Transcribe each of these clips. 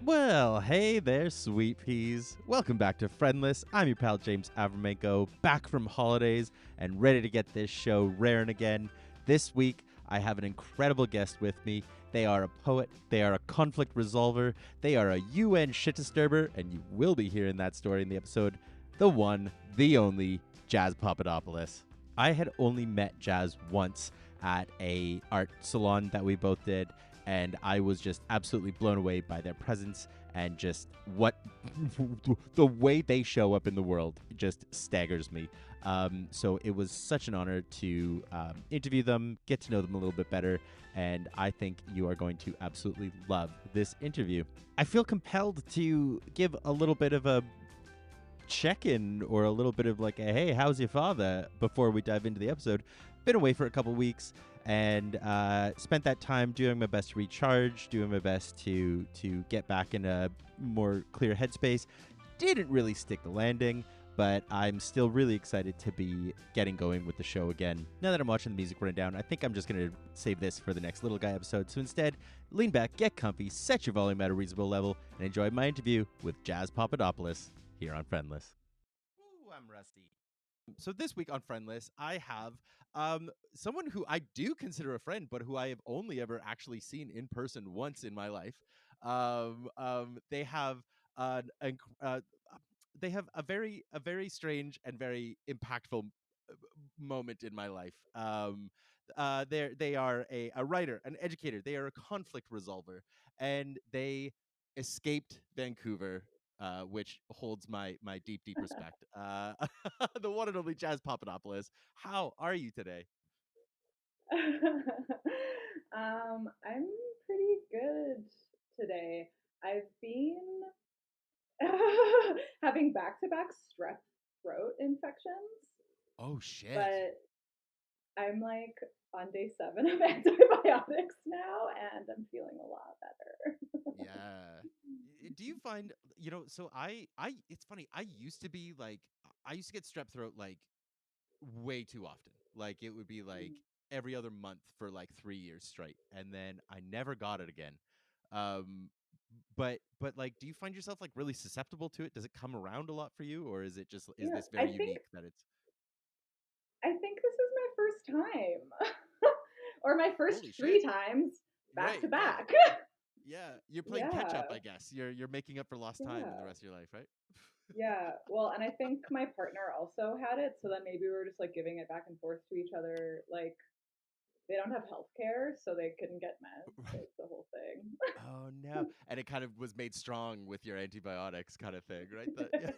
Well, hey there, sweet peas. Welcome back to Friendless. I'm your pal James Avramenko, back from holidays and ready to get this show raring again. This week, I have an incredible guest with me. They are a poet, they are a conflict resolver, they are a UN shit disturber, and you will be hearing that story in the episode. The one, the only, Jaz Papadopoulos. I had only met Jaz once at a art salon that we both did, and I was just absolutely blown away by their presence and just what the way they show up in the world just staggers me. So it was such an honor to interview them, get to know them a little bit better, and I think you are going to absolutely love this interview. I feel compelled to give a little bit of a check-in or a little bit of like a, hey, how's your father, before we dive into the episode. Been away for a couple weeks and spent that time doing my best to recharge, doing my best to get back in a more clear headspace. Didn't really stick the landing, but I'm still really excited to be getting going with the show again. Now that I'm watching the music run down, I think I'm just going to save this for the next Little Guy episode. So instead, lean back, get comfy, set your volume at a reasonable level, and enjoy my interview with Jaz Papadopoulos here on Friendless. Ooh, I'm rusty. So this week on Friendless, I have someone who I do consider a friend, but who I have only ever actually seen in person once in my life. They have an they have a very strange and very impactful moment in my life. They are a writer, an educator. They are a conflict resolver, and they escaped Vancouver, which holds my deep respect. The one and only Jaz Papadopoulos. How are you today? I'm pretty good today. I've been having back-to-back strep throat infections, Oh shit. but I'm like on day 7 of antibiotics now, and I'm feeling a lot better. Yeah. Do you find, so I it's funny. I used to be like I used to get strep throat like way too often. Like it would be like every other month for like 3 years straight, and then I never got it again. Um but like, do you find yourself like really susceptible to it? Does it come around a lot for you, or is Yeah, this very unique that it's I think this is my first time, or my first holy shit. 3 times back Right, to yeah. back. Yeah, you're playing catch up, Yeah, I guess. You're making up for lost time in the yeah. rest of your life, right? Yeah, well, and I think my partner also had it, so then maybe we were just like giving it back and forth to each other. Like they don't have health care, so they couldn't get meds. So it's the whole thing. Oh no. And it kind of was made strong with your antibiotics kind of thing, right? Yeah,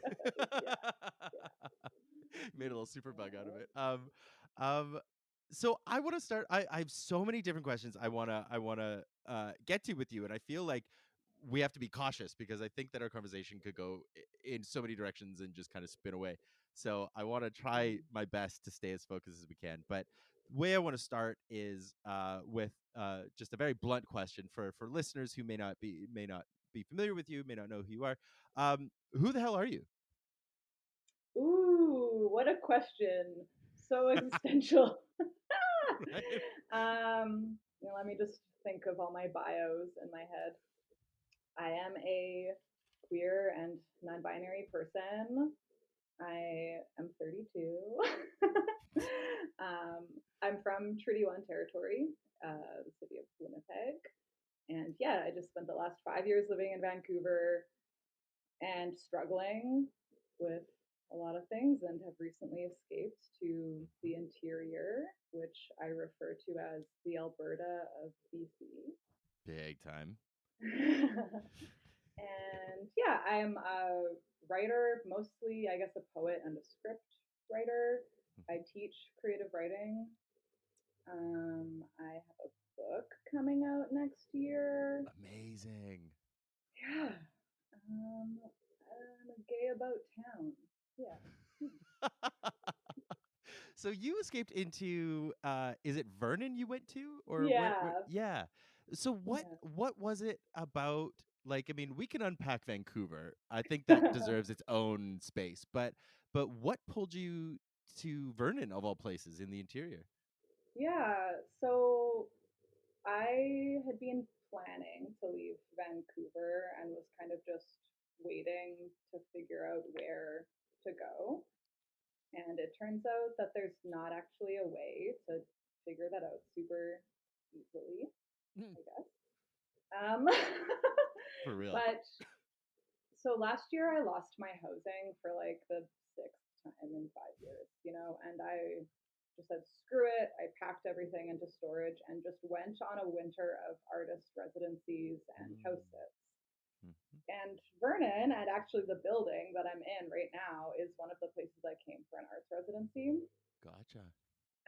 Yeah. Made a little super bug out of it. Um so I want to start I have so many different questions I wanna get to with you, and I feel like we have to be cautious because I think that our conversation could go in so many directions and just kind of spin away. So I want to try my best to stay as focused as we can. But the way I want to start is with just a very blunt question for listeners who may not be familiar with you, may not know who you are. Who the hell are you? Ooh, what a question! So existential. Right? Let me just think of all my bios in my head. I am a queer and non-binary person. I am 32. I'm from Treaty 1 territory, the city of Winnipeg. And yeah, I just spent the last 5 years living in Vancouver and struggling with a lot of things, and have recently escaped to the interior, which I refer to as the Alberta of BC. Big time. And yeah, I'm a writer, mostly, I guess, a poet and a script writer. I teach creative writing. I have a book coming out next year. Amazing. Yeah. I'm a gay about town. Yeah. So you escaped into is it Vernon you went to, or where Yeah. yeah. So Yeah. what was it about, like, I mean, we can unpack Vancouver. I think that deserves its own space. But what pulled you to Vernon of all places in the interior? Yeah. So I had been planning to leave Vancouver and was kind of just waiting to figure out where to go. And it turns out that there's not actually a way to figure that out super easily, Mm. I guess. Um, For real. but so last year I lost my housing for like the sixth time in 5 years, and I just said, screw it. I packed everything into storage and just went on a winter of artist residencies and house Mm. sits. Mhm. And Vernon, and actually the building that I'm in right now, is one of the places I came for an arts residency. Gotcha.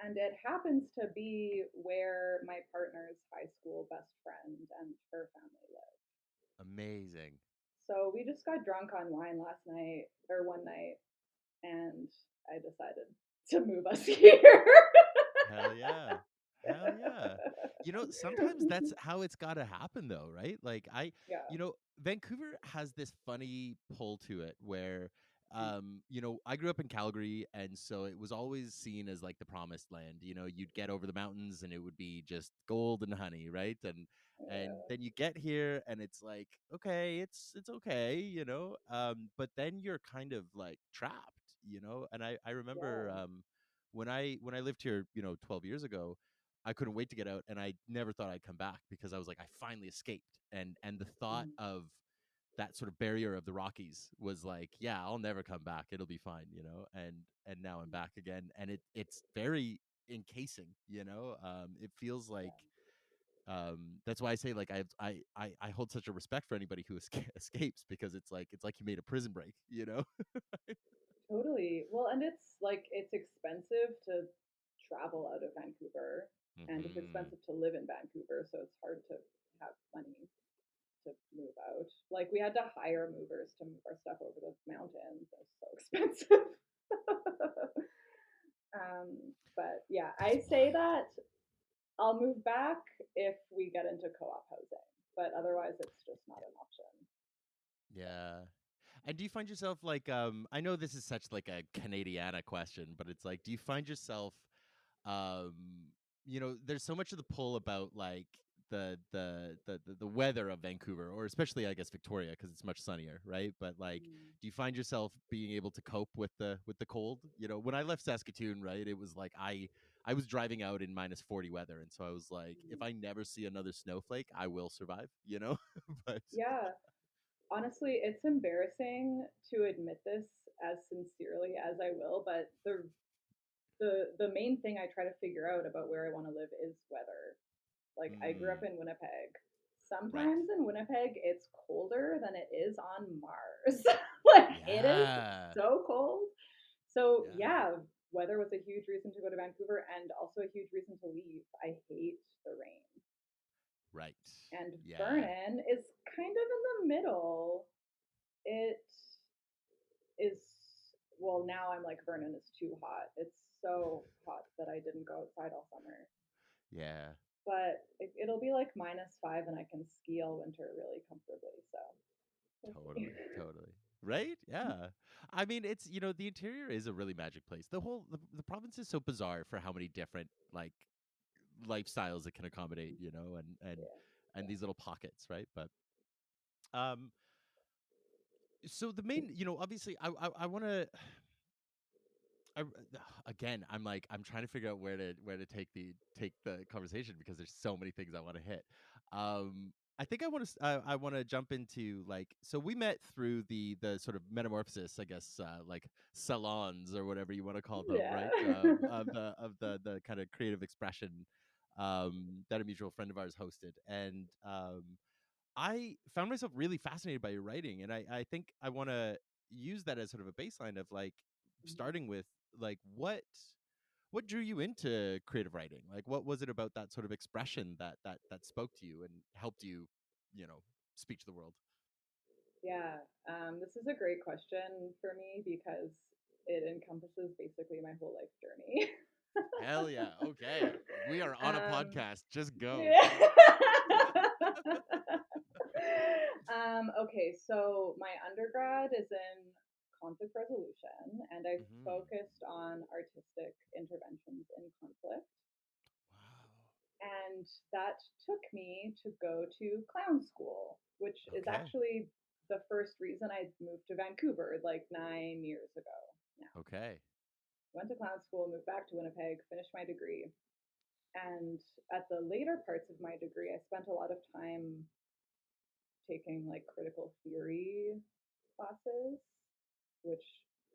And it happens to be where my partner's high school best friend and her family live. Amazing. So we just got drunk on wine last night, or one night, and I decided to move us here. Hell yeah. Hell yeah. Sometimes that's how it's got to happen though, right? Yeah. Vancouver has this funny pull to it where I grew up in Calgary and so it was always seen as like the promised land. You'd get over the mountains and it would be just gold and honey, right? And Yeah. then you get here and it's like, okay, it's okay, but then you're kind of like trapped. And I remember Yeah. when I lived here, 12 years ago, I couldn't wait to get out, and I never thought I'd come back because I was like, I finally escaped, and the thought Mhm. of that sort of barrier of the Rockies was like, yeah, I'll never come back. It'll be fine, and now I'm back again, and it's very encasing, It feels like that's why I say like I hold such a respect for anybody who escapes because it's like you made a prison break. Totally. Well, and it's expensive to travel out of Vancouver, and it's Hmm. expensive to live in Vancouver, so it's hard to have money to move out. Like we had to hire movers to move our stuff over the mountains. It was so expensive. But yeah, That's I say wild. that I'll move back if we get into co-op housing, but otherwise it's just not an option. So. Yeah. And do you find yourself like I know this is such like a Canadiana question, but it's like do you find yourself um there's so much of the pull about like the weather of Vancouver or especially I guess Victoria because it's much sunnier, right? But like Mm. do you find yourself being able to cope with the cold? When I left Saskatoon, right, it was like I was driving out in -40 weather and so I was like if Mm. I never see another snowflake, I will survive. But Yeah, honestly, it's embarrassing to admit this as sincerely as I will, but the main thing I try to figure out about where I want to live is weather. Like I grew up mm, in Winnipeg. right. Sometimes in Winnipeg it's colder than it is on Mars. Like it is Yeah. so cold. So Yeah. yeah, weather was a huge reason to go to Vancouver and also a huge reason to leave. I hate the rain. Right. And Yeah. Vernon is kind of in the middle. It is, well, now I'm like, Vernon is too hot. It's so hot that I didn't go outside all summer. Yeah. But it'll be like -5 and I can ski all winter really comfortably. So we'll see. Totally. Totally. Right? Yeah. I mean, the interior is a really magic place. The province is so bizarre for how many different like lifestyles it can accommodate, Yeah. and these little pockets, right? But um so the main, obviously I want to I, again, I'm trying to figure out where to take the conversation because there's so many things I want to hit. I think I want to jump into like so we met through the sort of metamorphosis, I guess, like salons or whatever you want to call them, Yeah. right? Of the kind of creative expression that a mutual friend of ours hosted, and I found myself really fascinated by your writing, and I think I want to use that as sort of a baseline of like starting with like what drew you into creative writing? Like what was it about that sort of expression that spoke to you and helped you, you know, speak to the world? Yeah. This is a great question for me because it encompasses basically my whole life journey. Hell yeah. Okay. We are on a um, podcast. Just go. yeah. Okay, so my undergrad is in conflict resolution, and I've Hmm. focused on artistic interventions in conflict. Wow. And that took me to go to clown school, which is Okay. actually the first reason I moved to Vancouver like 9 years ago now. Okay. Went to clown school, moved back to Winnipeg, finished my degree. And at the later parts of my degree, I spent a lot of time taking like critical theory classes, which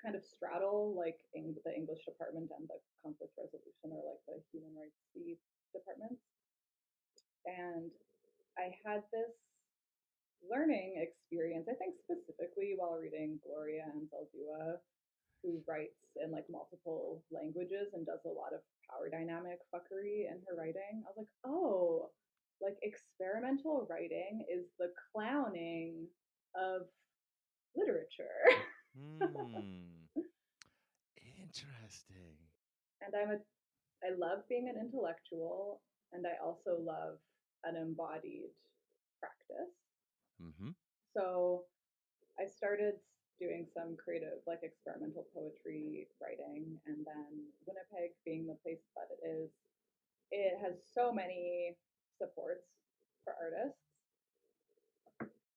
kind of straddle like the English department and the conflict resolution or like the human rights departments. And I had this learning experience, I think specifically while reading Gloria Anzaldúa, who writes in like multiple languages and does a lot of power dynamic fuckery in her writing. I was like, oh, like experimental writing is the clowning of literature. Hmm. Interesting. And I love being an intellectual, and I also love an embodied practice. Mm-hmm. So I started doing some creative, like experimental poetry writing, and then Winnipeg being the place that it has so many supports for artists.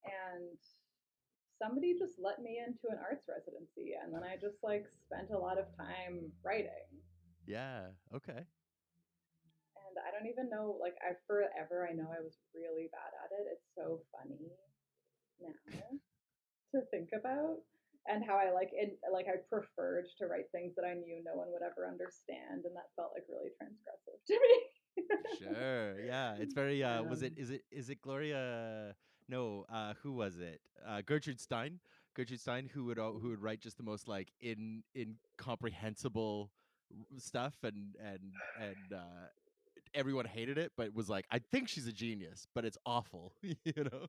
And somebody just let me into an arts residency, and then I just like spent a lot of time writing. Yeah. Okay. And I don't even know, like, I forever I know I was really bad at it. It's so funny now to think about, and how I like I preferred to write things that I knew no one would ever understand, and that felt like really transgressive to me. Sure. Yeah. It's very was um, is it Gloria no, who was it? Gertrude Stein? Gertrude Stein who would write just the most like incomprehensible stuff and everyone hated it but was like I think she's a genius, but it's awful, you know.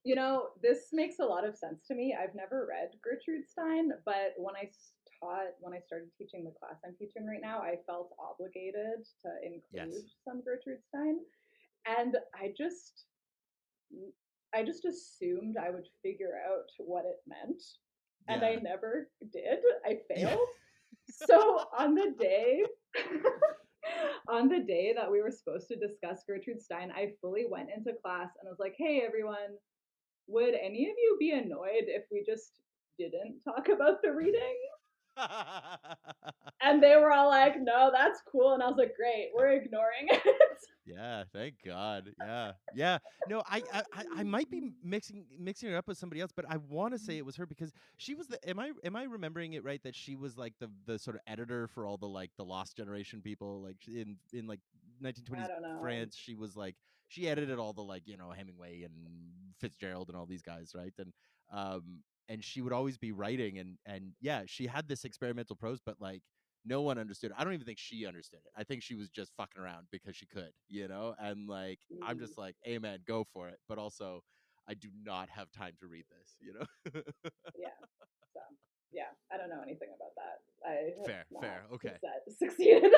this makes a lot of sense to me. I've never read Gertrude Stein, but when I started teaching the class I'm teaching right now, I felt obligated to include Yes. some Gertrude Stein, and I just assumed I would figure out what it meant, and I Yeah. never did. I Yeah. failed. So on the day on the day that we were supposed to discuss Gertrude Stein, I fully went into class and was like, "Hey everyone, would any of you be annoyed if we just didn't talk about the reading?" And they were all like, "No, that's cool." And I was like, "Great, we're ignoring it." Yeah, thank God. Yeah, yeah. No, I might be mixing her up with somebody else, but I want to say it was her because she was the. Am I remembering it right that she was like the sort of editor for all the like the Lost Generation people, like in like I 1920s don't know. France. She was like she edited all the like Hemingway and Fitzgerald and all these guys, right? And she would always be writing and yeah, she had this experimental prose, but like no one understood it. I don't even think she understood it. I think she was just fucking around because she could, And like, I'm Mm, just like, amen, go for it. But also, I do not have time to read this. yeah. So yeah, I don't know anything about that. I have Fair, not fair. Okay. succeeded.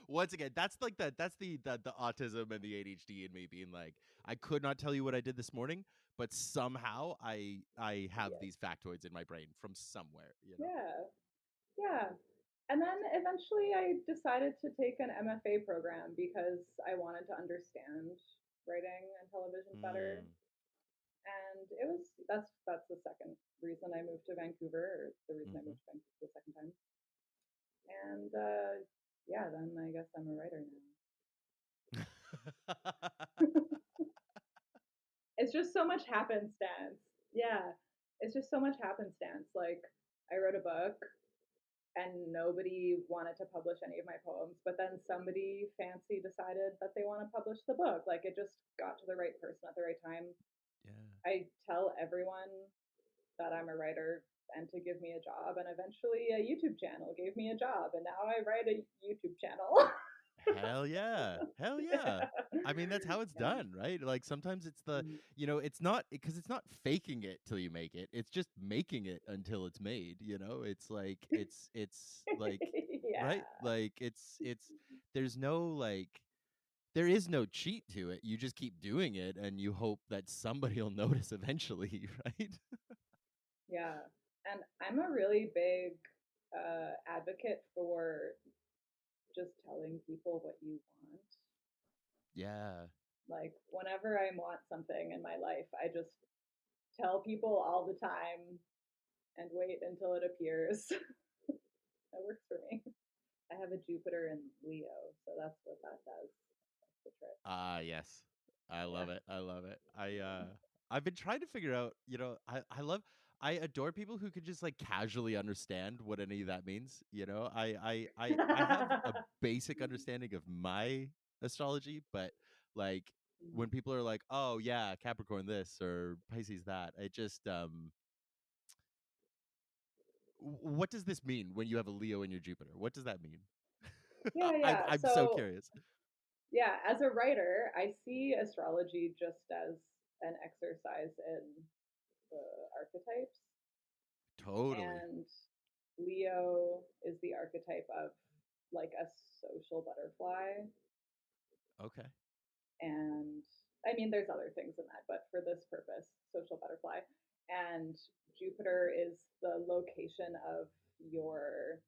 Once again, that's like that's the autism and the ADHD in me being like, I could not tell you what I did this morning, but somehow I have Yeah. these factoids in my brain from somewhere. Yeah. Yeah. And then eventually I decided to take an MFA program because I wanted to understand writing and television better. Mm, And that's the second reason I moved to Vancouver, or the reason I hmm. moved to Vancouver the second time. And yeah, then I guess I'm a writer now. It's just so much happenstance. Yeah, it's just so much happenstance. Like I wrote a book and nobody wanted to publish any of my poems, but then somebody fancy decided that they want to publish the book. Like it just got to the right person at the right time. Yeah. I tell everyone that I'm a writer and to give me a job, and eventually a YouTube channel gave me a job, and now I write a YouTube channel. Hell yeah. Hell yeah. I mean, that's how it's Yeah. done, right? Like sometimes it's Mm. it's not because it's not faking it till you make it. It's just making it until it's made. It's like it's like right? Yeah. Like it's there's no like there is no cheat to it. You just keep doing it and you hope that somebody will notice eventually, right? Yeah. And I'm a really big advocate for just telling people what you want. Yeah. Like whenever I want something in my life, I just tell people all the time and wait until it appears. That works for me. I have a Jupiter in Leo, so that's what that does. That's the trick. Ah, yes. I Yeah. love it. I love it. I've been trying to figure out, I adore people who could just like casually understand what any of that means. I have a basic understanding of my astrology, but like when people are like, "Oh yeah, Capricorn this or Pisces that," it just what does this mean when you have a Leo in your Jupiter? What does that mean? Yeah, I'm yeah. I'm so So, curious. yeah, as a writer, I see astrology just as an exercise in the archetypes. Totally. And Leo is the archetype of like a social butterfly. Okay. And I mean, there's other things in that, but for this purpose, social butterfly. And Jupiter is the location of your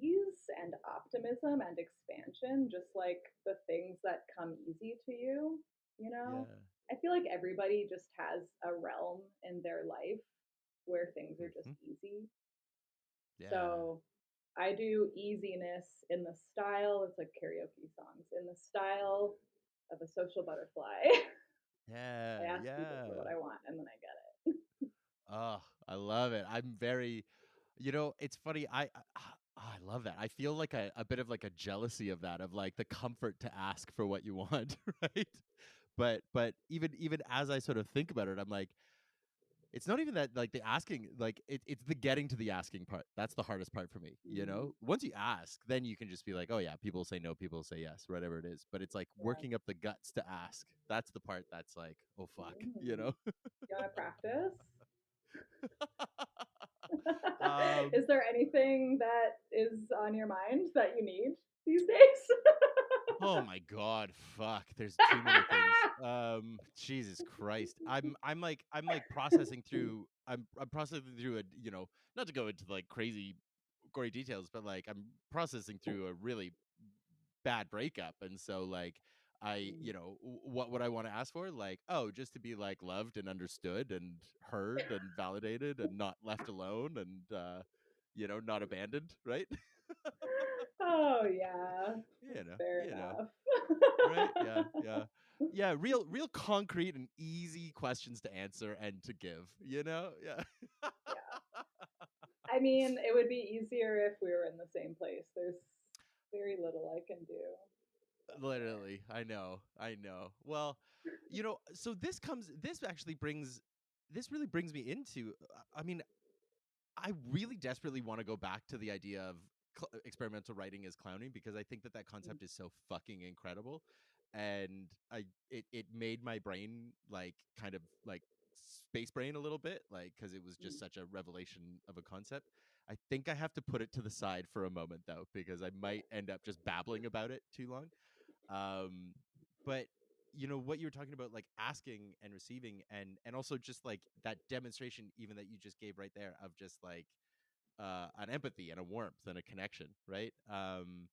ease and optimism and expansion, just like the things that come easy to you, you know? Yeah. I feel like everybody just has a realm in their life where things are just Hmm. easy. Yeah. So I do easiness in the style, it's like karaoke songs, in the style of a social butterfly. Yeah. I ask people for Yeah. what I want and then I get it. Oh, I love it. I'm very, it's funny. I love that. I feel like a bit of like a jealousy of that, of like the comfort to ask for what you want, right? But even as I sort of think about it, I'm like, it's not even that like the asking, like it's the getting to the asking part. That's the hardest part for me. Mm, Once you ask, then you can just be like, oh yeah, people say no, people say yes, whatever it is. But it's like yeah. working up the guts to ask. That's the part that's like, oh fuck, you Mm. know. You want to practice? um, Is there anything that is on your mind that you need these days? Oh my god, fuck. There's too many things. Jesus Christ. I'm like processing through a, not to go into like crazy gory details, but like I'm processing through a really bad breakup. And so like what would I want to ask for? Like, oh, just to be like loved and understood and heard and validated and not left alone and not abandoned, right? Oh yeah, you know, fair you know. enough. Right? Yeah, yeah. Yeah, real concrete and easy questions to answer and to give, Yeah. Yeah, I mean, it would be easier if we were in the same place. There's very little I can do elsewhere. Literally. I know. I know. Well, so this really brings me into I mean, I really desperately want to go back to the idea of experimental writing as clowning because I think that that Mm, concept is so fucking incredible, and it made my brain like kind of like space brain a little bit, like because it was just mm. such a revelation of a concept. I think I have to put it to the side for a moment though because I might end up just babbling about it too long. Um, but what you were talking about, like asking and receiving, and also just like that demonstration, even that you just gave right there, of just like an empathy and a warmth and a connection, right? Um,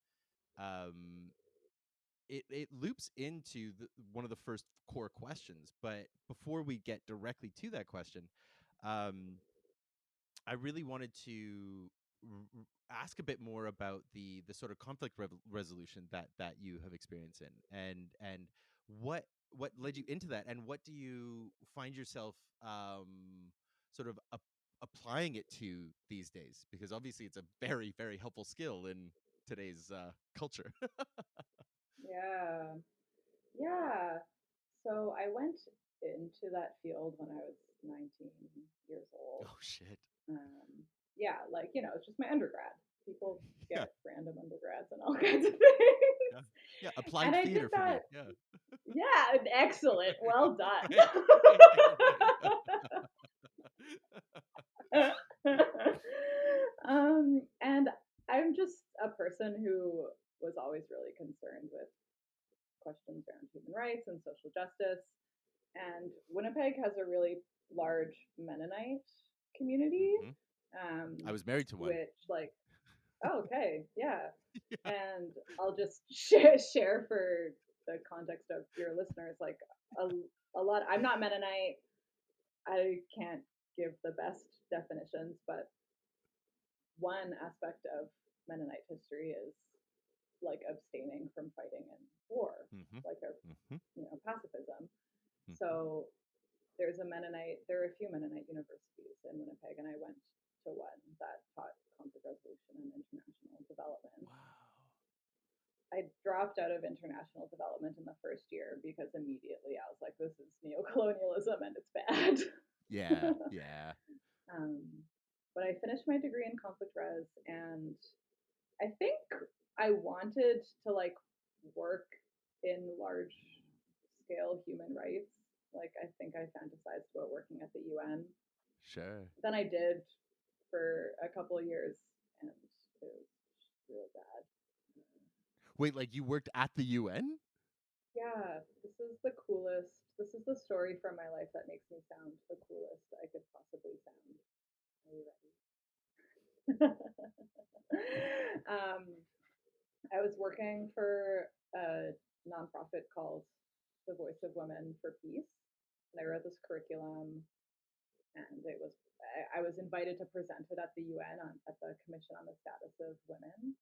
it loops into one of the first core questions. But before we get directly to that question, um, I really wanted to ask a bit more about the sort of conflict resolution that you have experienced in, and what led you into that, and what do you find yourself sort of applying it to these days? Because obviously, it's a very very helpful skill in today's culture. Yeah, yeah. So I went into that field when I was 19 years old. Oh shit! Yeah, like, it's just my undergrad. People Yeah, get random undergrads and all kinds of things. yeah, yeah. And Applied I did theater for that. me. Yeah. Yeah, excellent. Well Right. done. Right. And I'm just a person who was always really concerned with questions around human rights and social justice. And Winnipeg has a really large Mennonite community, Hmm. um, I was married to one. which, like, oh, okay, yeah. And I'll just share for the context of your listeners, like a, a lot. I'm not Mennonite. I can't give the best definitions, but one aspect of Mennonite history is like abstaining from fighting in war, Mm-hmm. like a Mm-hmm. pacifism. Mm-hmm. So there are a few Mennonite universities in Winnipeg, and I went to one that taught conflict resolution and international development. Wow. I dropped out of international development in the first year because immediately I was like, this is neocolonialism and it's bad. Yeah. Yeah. um, but I finished my degree in conflict res, and I think I wanted to like work in large scale human rights. Like I think I fantasized about working at the UN. Sure. Then I did for a couple of years, and it was really bad. Wait, like you worked at the UN? Yeah, this is the coolest. This is the story from my life that makes me sound the coolest I could possibly sound. Are you ready? um, I was working for a nonprofit called The Voice of Women for Peace, and I wrote this curriculum, and I was invited to present it at the UN at the Commission on the Status of Women.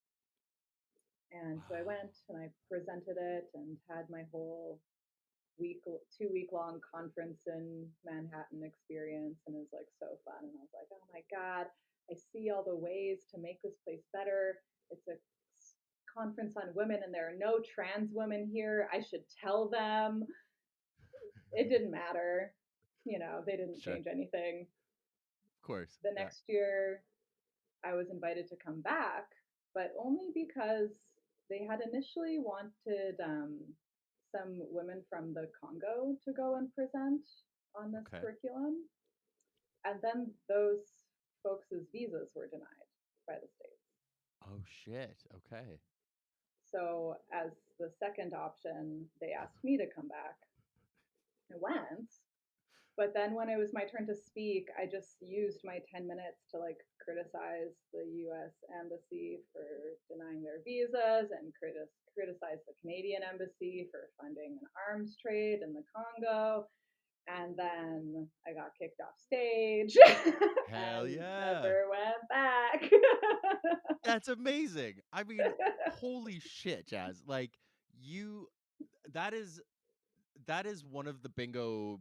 And so I Wow. went and I presented it and had my whole 2 week long conference in Manhattan experience, and it was like so fun. And I was like, oh my god, I see all the ways to make this place better. It's a conference on women, and there are no trans women here. I should tell them. It didn't matter. They didn't Sure. change anything. Of course. The Yeah. next year, I was invited to come back, but only because they had initially wanted some women from the Congo to go and present on this Okay. curriculum. And then those folks' visas were denied by the states. Oh shit. Okay. So, as the second option, they asked me to come back. I went, but then when it was my turn to speak, I just used my 10 minutes to like criticize the US embassy for denying their visas and criticize the Canadian embassy for funding an arms trade in the Congo. And then I got kicked off stage Hell and yeah. never went back. That's amazing. I mean, holy shit, Jazz. Like you that is that is one of the bingo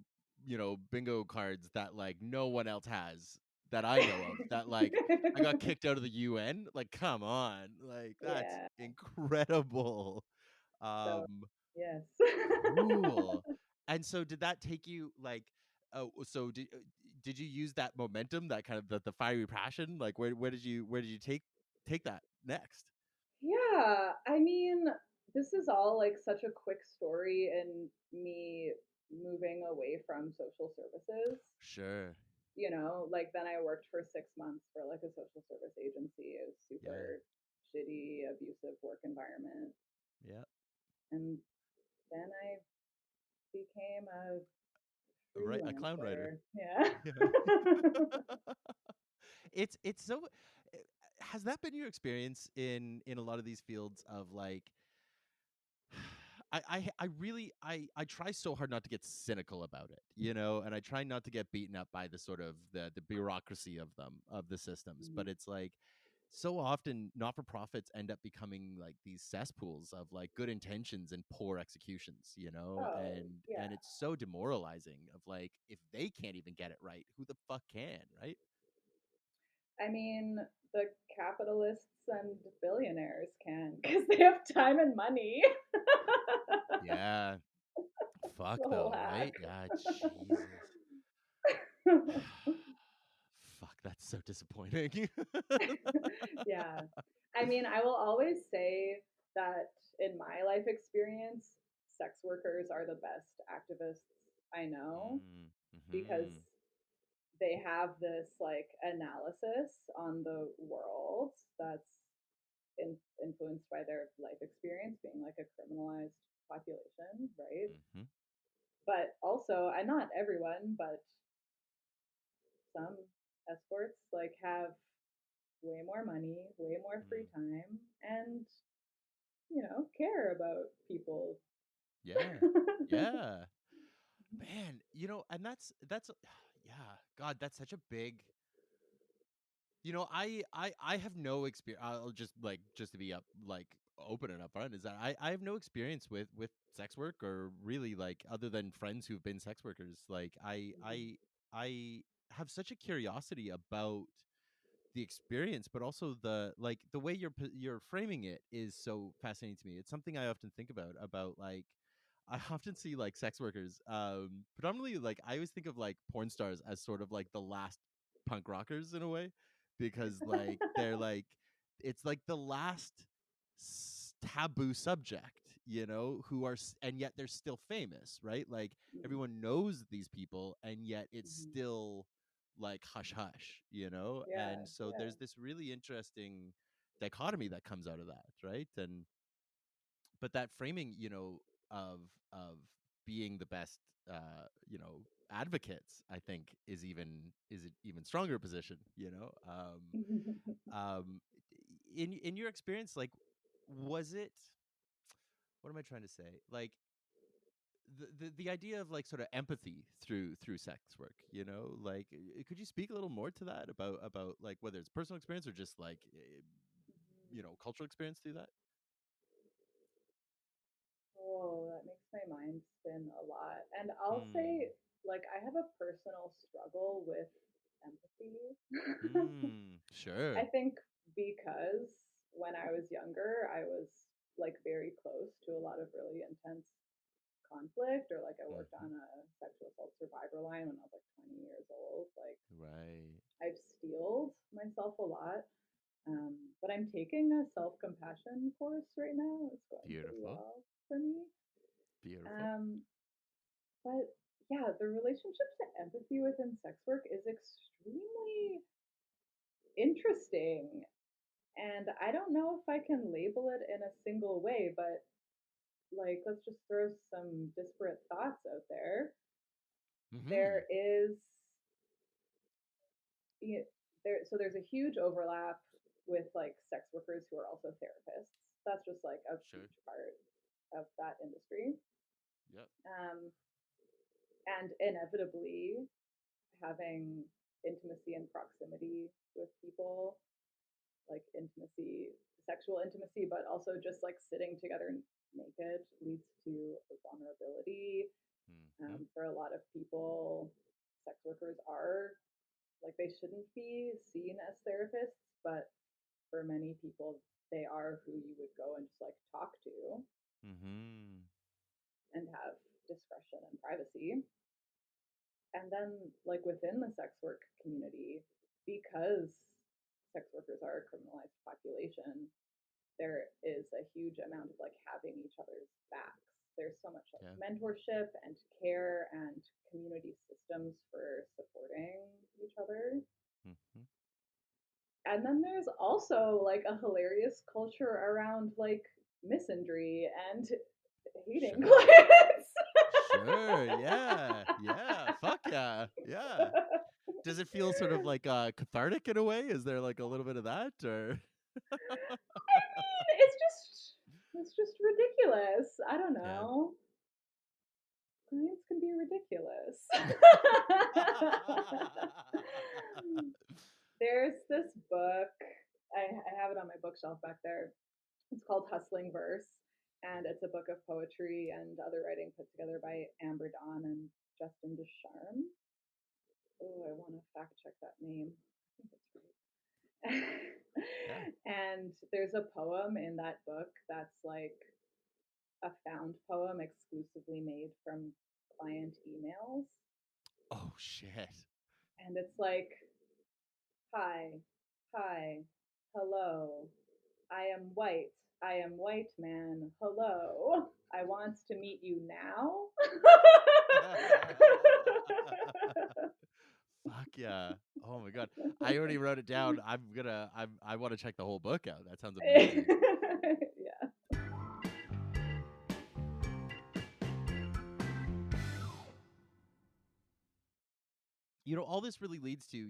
cards that like no one else has that I know of. That like I got kicked out of the UN. Like come on. Like that's Yeah. incredible. So, Um yes. Cool. And so did that take you like so did you use that momentum, that kind of the fiery passion? Like where did you take that next? Yeah, I mean, this is all like such a quick story in me moving away from social services. Sure. Like then I worked for 6 months for like a social service agency. It was Yeah. super shitty, abusive work environment. Yeah. And then I became a Right, a clown writer. freelancer. Yeah. Yeah. It's so eh, has that been your experience in a lot of these fields of like I really I try so hard not to get cynical about it, and I try not to get beaten up by the sort of the bureaucracy of the systems. But it's like so often not for profits end up becoming like these cesspools of like good intentions and poor executions, Oh, and yeah. it's so demoralizing of like if they can't even get it right, who the fuck can, right? I mean, the capitalists and billionaires can because they have time and money. Yeah. Fuck The whole though, hack. right? Yeah, Jesus. Fuck, that's so disappointing. Yeah. I mean, I will always say that in my life experience, sex workers are the best activists I know Mm, because mhm, they have this like analysis on the world that's influenced by their life experience being like a criminalized population, right? mhm, But also, and not everyone, but some escorts like have way more money, way more free mm. time, and care about people. Yeah. Yeah. Man, and that's yeah, God, that's such a big. I have no experience. I'll just to be open and upfront is that I have no experience with sex work, or really, like, other than friends who've been sex workers. Like, I have such a curiosity about the experience, but also the way you're framing it is so fascinating to me. It's something I often think about, like, I often see, like, sex workers, predominantly, like, I always think of, like, porn stars as sort of like the last punk rockers in a way, because, like, they're like, it's like the last taboo subject, and yet they're still famous, right? Like, everyone knows these people, and yet it's Mhm. still like hush hush, Yeah, and so yeah. there's this really interesting dichotomy that comes out of that, right? And but that framing, of being the best, advocates, I think, is an even stronger position, um in your experience, like, was it, what am I trying to say, like, the idea of, like, sort of empathy through sex work, like, could you speak a little more to that, about like, whether it's personal experience or just, like, cultural experience through that? Oh, that makes my mind spin a lot. And I'll Hmm. say, like, I have a personal struggle with empathy. Hmm. I Sure. think because when I was younger, I was like very close to a lot of really intense conflict, or like I worked Hmm. on a sexual assault survivor line when I was like 20 years old. Like, Right. I've steeled myself a lot. But I'm taking a self compassion course right now. It's going pretty Beautiful. well for me. Beautiful. Um, but yeah, the relationship to empathy within sex work is extremely interesting. And I don't know if I can label it in a single way, but like, let's just throw some disparate thoughts out there. Hmm. There is, so there's a huge overlap with like sex workers who are also therapists. That's just like a Sure. huge part of that industry. Yep. Um, and inevitably, having intimacy and proximity with people, like intimacy, sexual intimacy, but also just like sitting together naked leads to vulnerability. Hmm. For a lot of people, sex workers are like, they shouldn't be seen as therapists, but for many people, they are who you would go and just like talk to Hmm. and have discretion and privacy. And then, like, within the sex work community, because sex workers are a criminalized population, there is a huge amount of like having each other's backs. There's so much like Yeah. mentorship and care and community systems for supporting each other. Hmm. And then there's also like a hilarious culture around like misandry and hating Sure. clients. Sure. Yeah. Yeah. Fuck yeah. Yeah. Does it feel sort of like cathartic in a way? Is there, like, a little bit of that, or? I mean, it's just ridiculous. I don't Yeah. know. Clients can be ridiculous. There's this book. I have it on my bookshelf back there. It's called Hustling Verse, and it's a book of poetry and other writing put together by Amber Dawn and Justin Descharme. Oh, I want to fact check that name. I think it's right. Yeah. And there's a poem in that book that's like a found poem exclusively made from client emails. Oh, shit. And it's like, hi, hi, hello, I am white. I am white man. Hello. I want to meet you now. Fuck yeah. Oh my god. I already wrote it down. I wanna check the whole book out. That sounds amazing. Yeah. all this really leads to,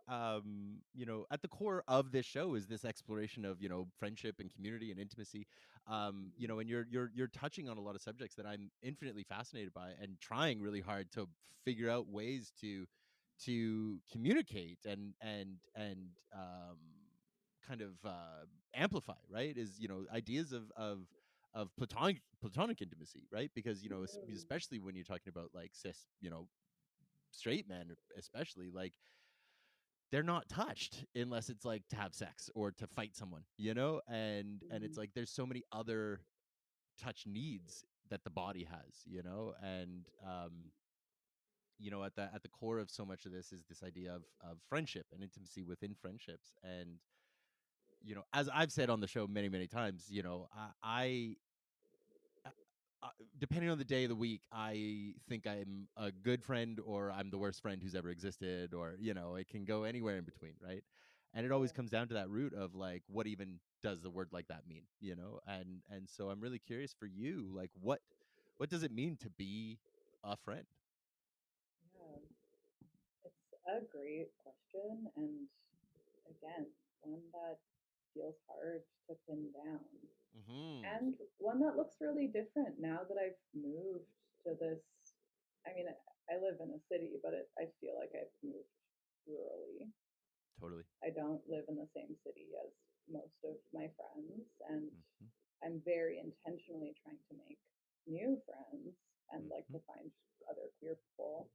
at the core of this show is this exploration of, friendship and community and intimacy. And you're touching on a lot of subjects that I'm infinitely fascinated by and trying really hard to figure out ways to communicate and kind of amplify, right? Is, ideas of platonic intimacy, right? Because, Mm, especially when you're talking about like cis, straight men especially, like they're not touched unless it's like to have sex or to fight someone, and it's mm, like there's so many other touch needs that the body has, and at the core of so much of this is this idea of friendship and intimacy within friendships. And as I've said on the show many times, uh, depending on the day of the week, I think I'm a good friend or I'm the worst friend who's ever existed, or, it can go anywhere in between, right? And it always yeah, comes down to that root of like, what even does the word like that mean, And so I'm really curious for you, like, what does it mean to be a friend? yeah. It's a great question, and again, one that feels hard to pin down, Hmm. and one that looks really different now that I've moved to this. I mean, I live in a city, but I feel like I've moved rurally. Totally. I don't live in the same city as most of my friends, and Hmm. I'm very intentionally trying to make new friends and like Hmm. to find other queer people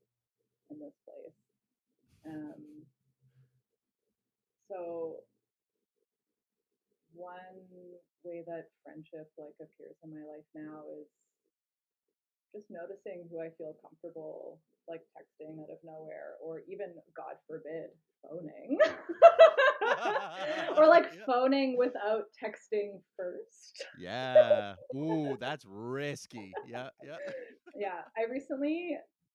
in this place. Um, so one way that friendship like appears in my life now is just noticing who I feel comfortable like texting out of nowhere, or even, God forbid, phoning. Or like Yeah. phoning without texting first. Yeah. Ooh, that's risky. Yeah. Yeah. Yeah,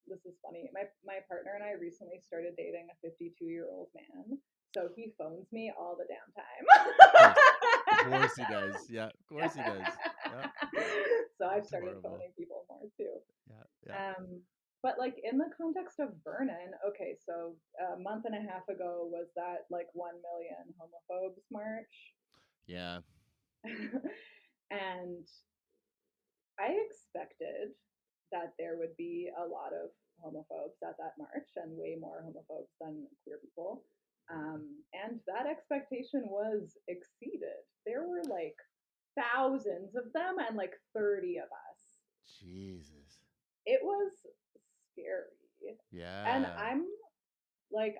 this is funny. My partner and I recently started dating a 52-year-old man. So he phones me all the damn Of course. Of time. course he does. Yeah. Of course he does. Yeah. So I've That's started horrible. phoning people more too. Yeah. Yeah. But like in the context of Vernon, okay, so a month and a half ago was that like 1 million homophobes march. Yeah. And I expected that there would be a lot of homophobes at that march and way more homophobes than queer people. Mhm. And that expectation was exceeded. There were like thousands of them and like 30 of us. Jesus. It was scary. And Yeah.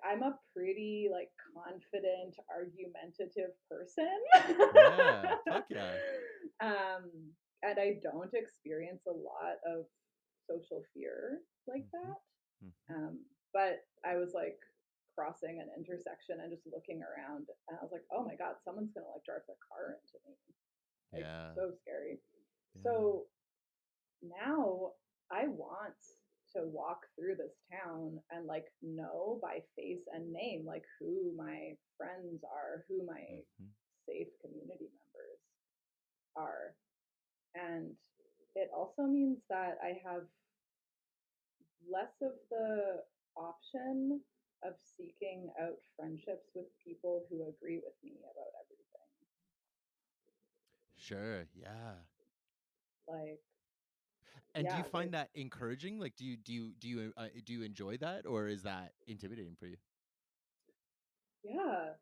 I'm a pretty like confident, argumentative person. Yeah. Fuck yeah. um, and I don't experience a lot of social fear like Mhm. that. Mhm. But I was like crossing an intersection and just looking around, and I was like, oh my god, someone's gonna like drive their car into me. Like Yeah. so scary. Yeah. So now I want to walk through this town and like know by face and name like who my friends are, who my Mhm. safe community members are. And it also means that I have less of the option of seeking out friendships with people who agree with me about everything. Sure. Yeah. Like, And do you yeah, find that encouraging? Like, do you enjoy that, or is that intimidating for you? yeah,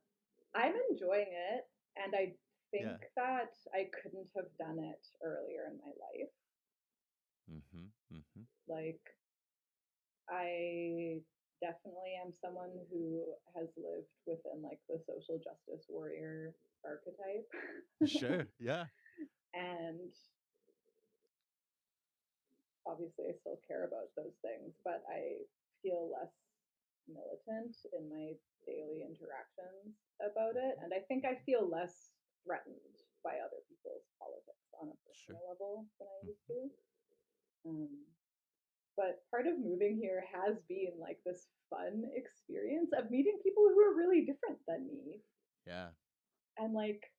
I'm enjoying it. And I Yeah. think that I couldn't have done it earlier in my life. Mhm. Mhm. Like, I definitely am someone who has lived within like the social justice warrior archetype. Sure. Yeah. And obviously, I still care about those things, but I feel less militant in my daily interactions about it. Mhm. And I think I feel less threatened by other people's politics on a Sure. personal level than I used Mhm. to. Um, but part of moving here has been like this fun experience of meeting people who are really different than me. Yeah. And like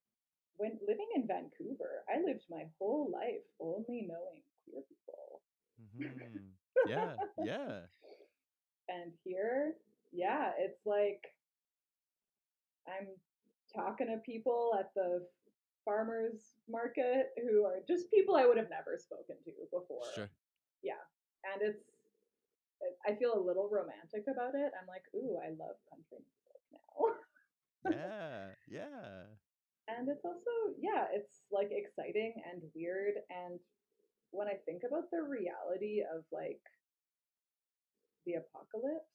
when living in Vancouver, I lived my whole life only knowing queer people. Mhm. Yeah. Yeah. And here, yeah, it's like I'm talking to people at the farmers market who are just people I would have never spoken to before. Sure. Yeah. And I feel a little romantic about it. I'm like, ooh, I love country music now. Yeah. Yeah. And it's also, yeah, it's like exciting and weird. And when I think about the reality of like the apocalypse,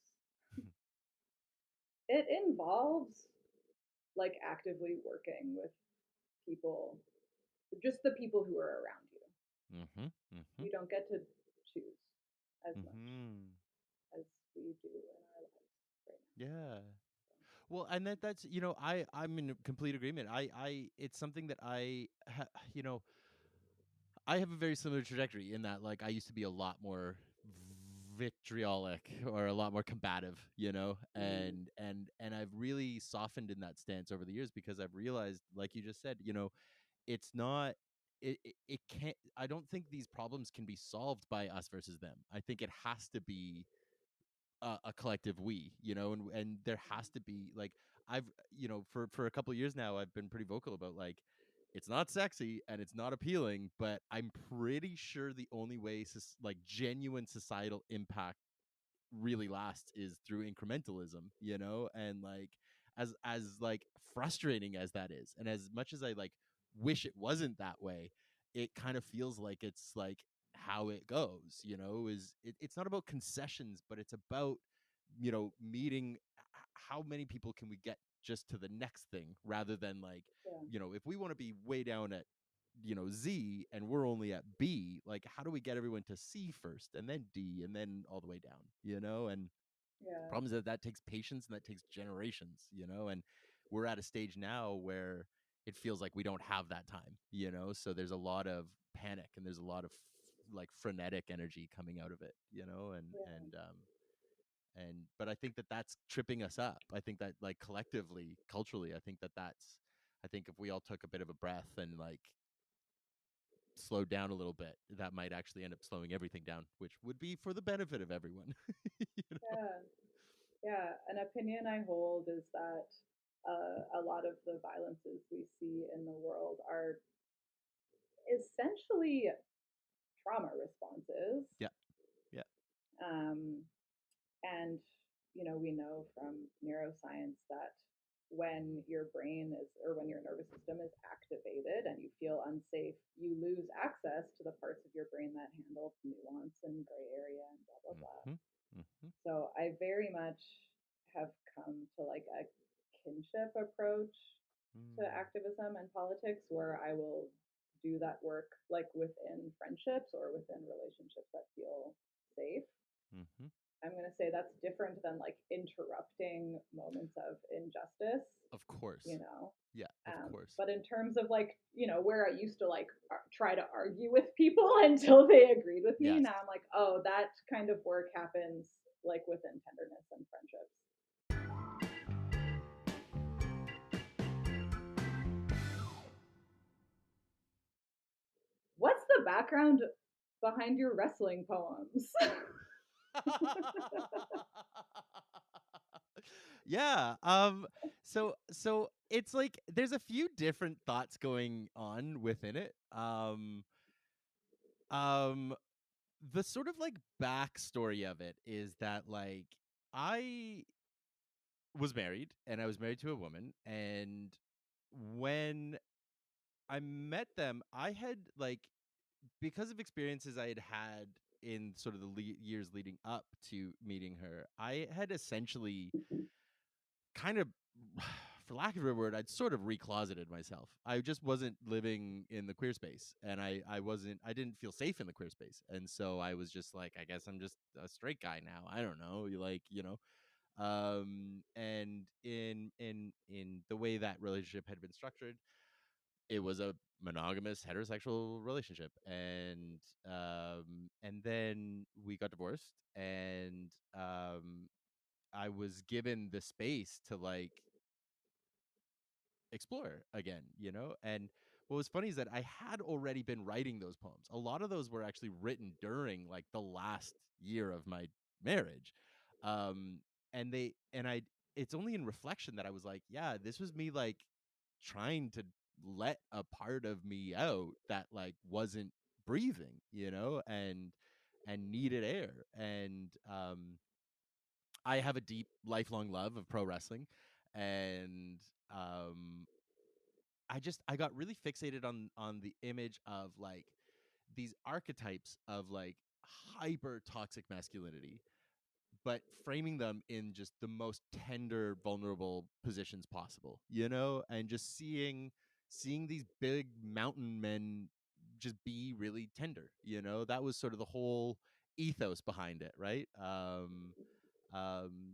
it involves like actively working with people, just the people who are around you. Mm-hmm. Mm-hmm. You don't get to choose as much Mm-hmm. as we do in our lives right Yeah. Well, and that's I'm in complete agreement. It's something that you know I have a very similar trajectory in that, like, I used to be a lot more vitriolic or a lot more combative, now. Mm, and I've really softened in that stance over the years because I've realized, like you just said, it's not. It can't. I don't think these problems can be solved by us versus them. I think it has to be a collective we, and there has to be like I've for a couple of years now I've been pretty vocal about like it's not sexy and it's not appealing, but I'm pretty sure the only way like genuine societal impact really lasts is through incrementalism, and like as like frustrating as that is, and as much as I like wish it wasn't that way, it kind of feels like it's like how it goes, it's not about concessions, but it's about meeting how many people can we get just to the next thing, rather than like yeah, if we want to be way down at Z and we're only at B, like how do we get everyone to C first and then D and then all the way down, and the yeah, problem is that that takes patience and that takes generations, and we're at a stage now where it feels like we don't have that time, so there's a lot of panic and there's a lot of like frenetic energy coming out of it, yeah, and but I think that that's tripping us up. I think that like collectively, culturally, I think if we all took a bit of a breath and like slowed down a little bit, that might actually end up slowing everything down, which would be for the benefit of everyone. you know? yeah, yeah. An opinion I hold is that a lot of the violences we see in the world are essentially trauma responses. Yeah, yeah. Um, and, we know from neuroscience that when your brain is, or when your nervous system is activated and you feel unsafe, you lose access to the parts of your brain that handle nuance and gray area and blah, blah, blah. Mm-hmm. Mm-hmm. So I very much have come to like a kinship approach to Mm. activism and politics where I will do that work like within friendships or within relationships that feel safe. Mm-hmm. I'm going to say that's different than like interrupting moments of injustice, Of you course. know. Yeah, of course. But in terms of like, where I used to like try to argue with people until they agreed with me, Yes. now I'm like, oh, that kind of work happens like within tenderness and friendships. What's the background behind your wrestling poems? yeah. So it's like there's a few different thoughts going on within it. Um the sort of like backstory of it is that like I was married and I was married to a woman, and when I met them, I had like, because of experiences I had had in sort of the years leading up to meeting her, I had essentially kind of, for lack of a word, I'd sort of recloseted myself. I just wasn't living in the queer space, and I didn't feel safe in the queer space, and so I was just like, I guess I'm just a straight guy now. I don't know, and in the way that relationship had been structured, it was a monogamous heterosexual relationship, and then we got divorced, and I was given the space to like explore again, and what was funny is that I had already been writing those poems. A lot of those were actually written during like the last year of my marriage, um and I it's only in reflection that I was like, yeah, this was me like trying to let a part of me out that like wasn't breathing, and needed air. And I have a deep lifelong love of pro wrestling, and um I got really fixated on the image of like these archetypes of like hyper toxic masculinity, but framing them in just the most tender, vulnerable positions possible, and just seeing these big mountain men just be really tender, that was sort of the whole ethos behind it, right?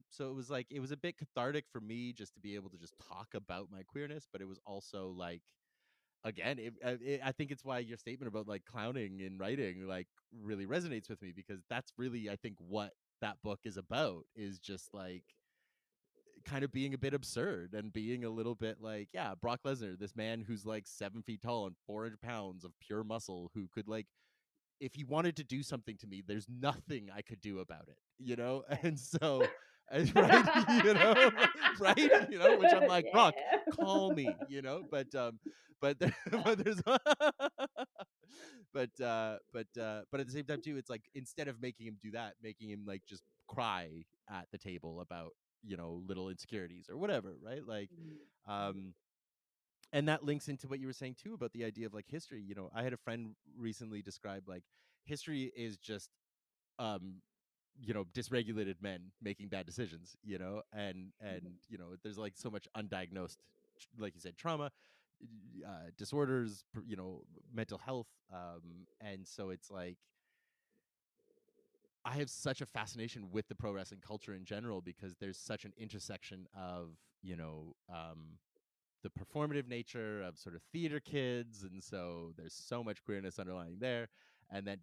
So it was like it was a bit cathartic for me just to be able to just talk about my queerness, but it was also like again, I think it's why your statement about like clowning in writing like really resonates with me, because that's really I think what that book is about, is just like kind of being a bit absurd and being a little bit like, yeah, Brock Lesnar, this man who's like 7 feet tall and 400 pounds of pure muscle, who could like, if he wanted to do something to me, there's nothing I could do about it, Right. and so right, right, which I'm like, Brock, Yeah. call me, but but there's but at the same time too, it's like instead of making him do that, making him like just cry at the table about little insecurities or whatever, right? Like Mhm. um and that links into what you were saying too about the idea of like history. I had a friend recently describe like history is just um dysregulated men making bad decisions, and there's like so much undiagnosed, like you said, trauma, disorders, mental health, and so it's like I have such a fascination with the pro wrestling culture in general, because there's such an intersection of the performative nature of sort of theater kids, and so there's so much queerness underlying there,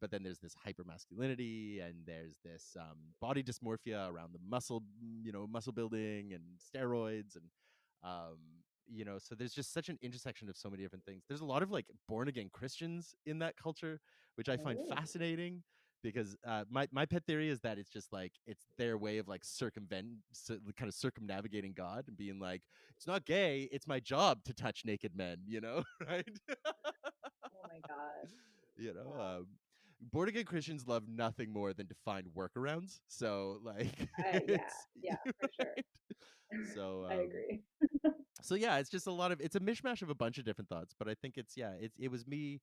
but then there's this hyper masculinity, and there's this body dysmorphia around the muscle building and steroids, and um so there's just such an intersection of so many different things. There's a lot of like born again Christians in that culture, which I find Oh. fascinating, because my pet theory is that it's just like it's their way of like kind of circumnavigating God and being like, it's not gay, it's my job to touch naked men, right? Oh my God. you know Wow. um Born again Christians love nothing more than to find workarounds, so like Yeah, it's yeah, for sure. right? so I um agree. so yeah, it's just it's a mishmash of a bunch of different thoughts, but I think it was me,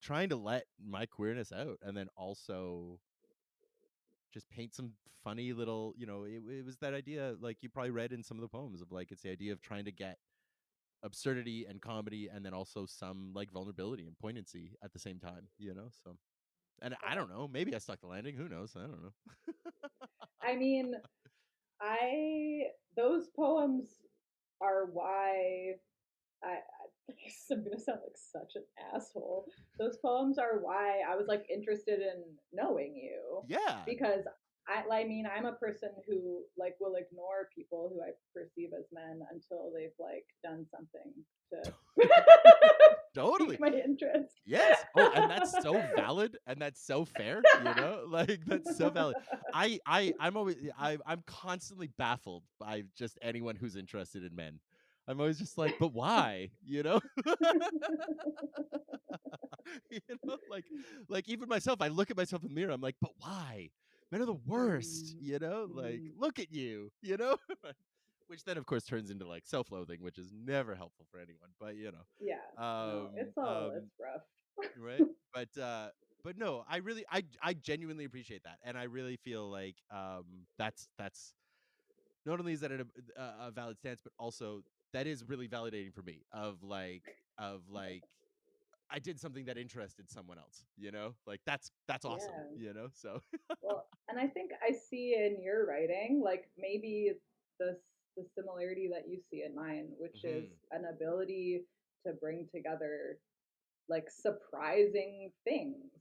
trying to let my queerness out, and then also just paint some funny little, it was that idea, like you probably read in some of the poems, of like it's the idea of trying to get absurdity and comedy, and then also some like vulnerability and poignancy at the same time, so. And I Yeah. don't know, maybe I stuck the landing, who knows, I don't know. I mean, I those poems are why I guess I'm gonna sound like such an asshole. Those poems are why I was like interested in knowing you, Yeah. because I mean I'm a person who like will ignore people who I perceive as men until they've like done something to Totally. pique my interest. Yes. Oh, and that's so valid, and that's so fair, like that's so valid. I'm constantly baffled by just anyone who's interested in men. I'm always just like, but why? Like even myself, I look at myself in the mirror, I'm like, but why? Men are the worst, Mm, like mhm. look at you, which then of course turns into like self-loathing, which is never helpful for anyone, but Yeah, no, it's rough. right. But no, I genuinely appreciate that, and I really feel like that's not only is that a valid stance, but also that is really validating for me, of like I did something that interested someone else, like that's awesome, Yeah. so. Well, and I think I see in your writing, like maybe the the similarity that you see in mine, which is Hmm. an ability to bring together like surprising things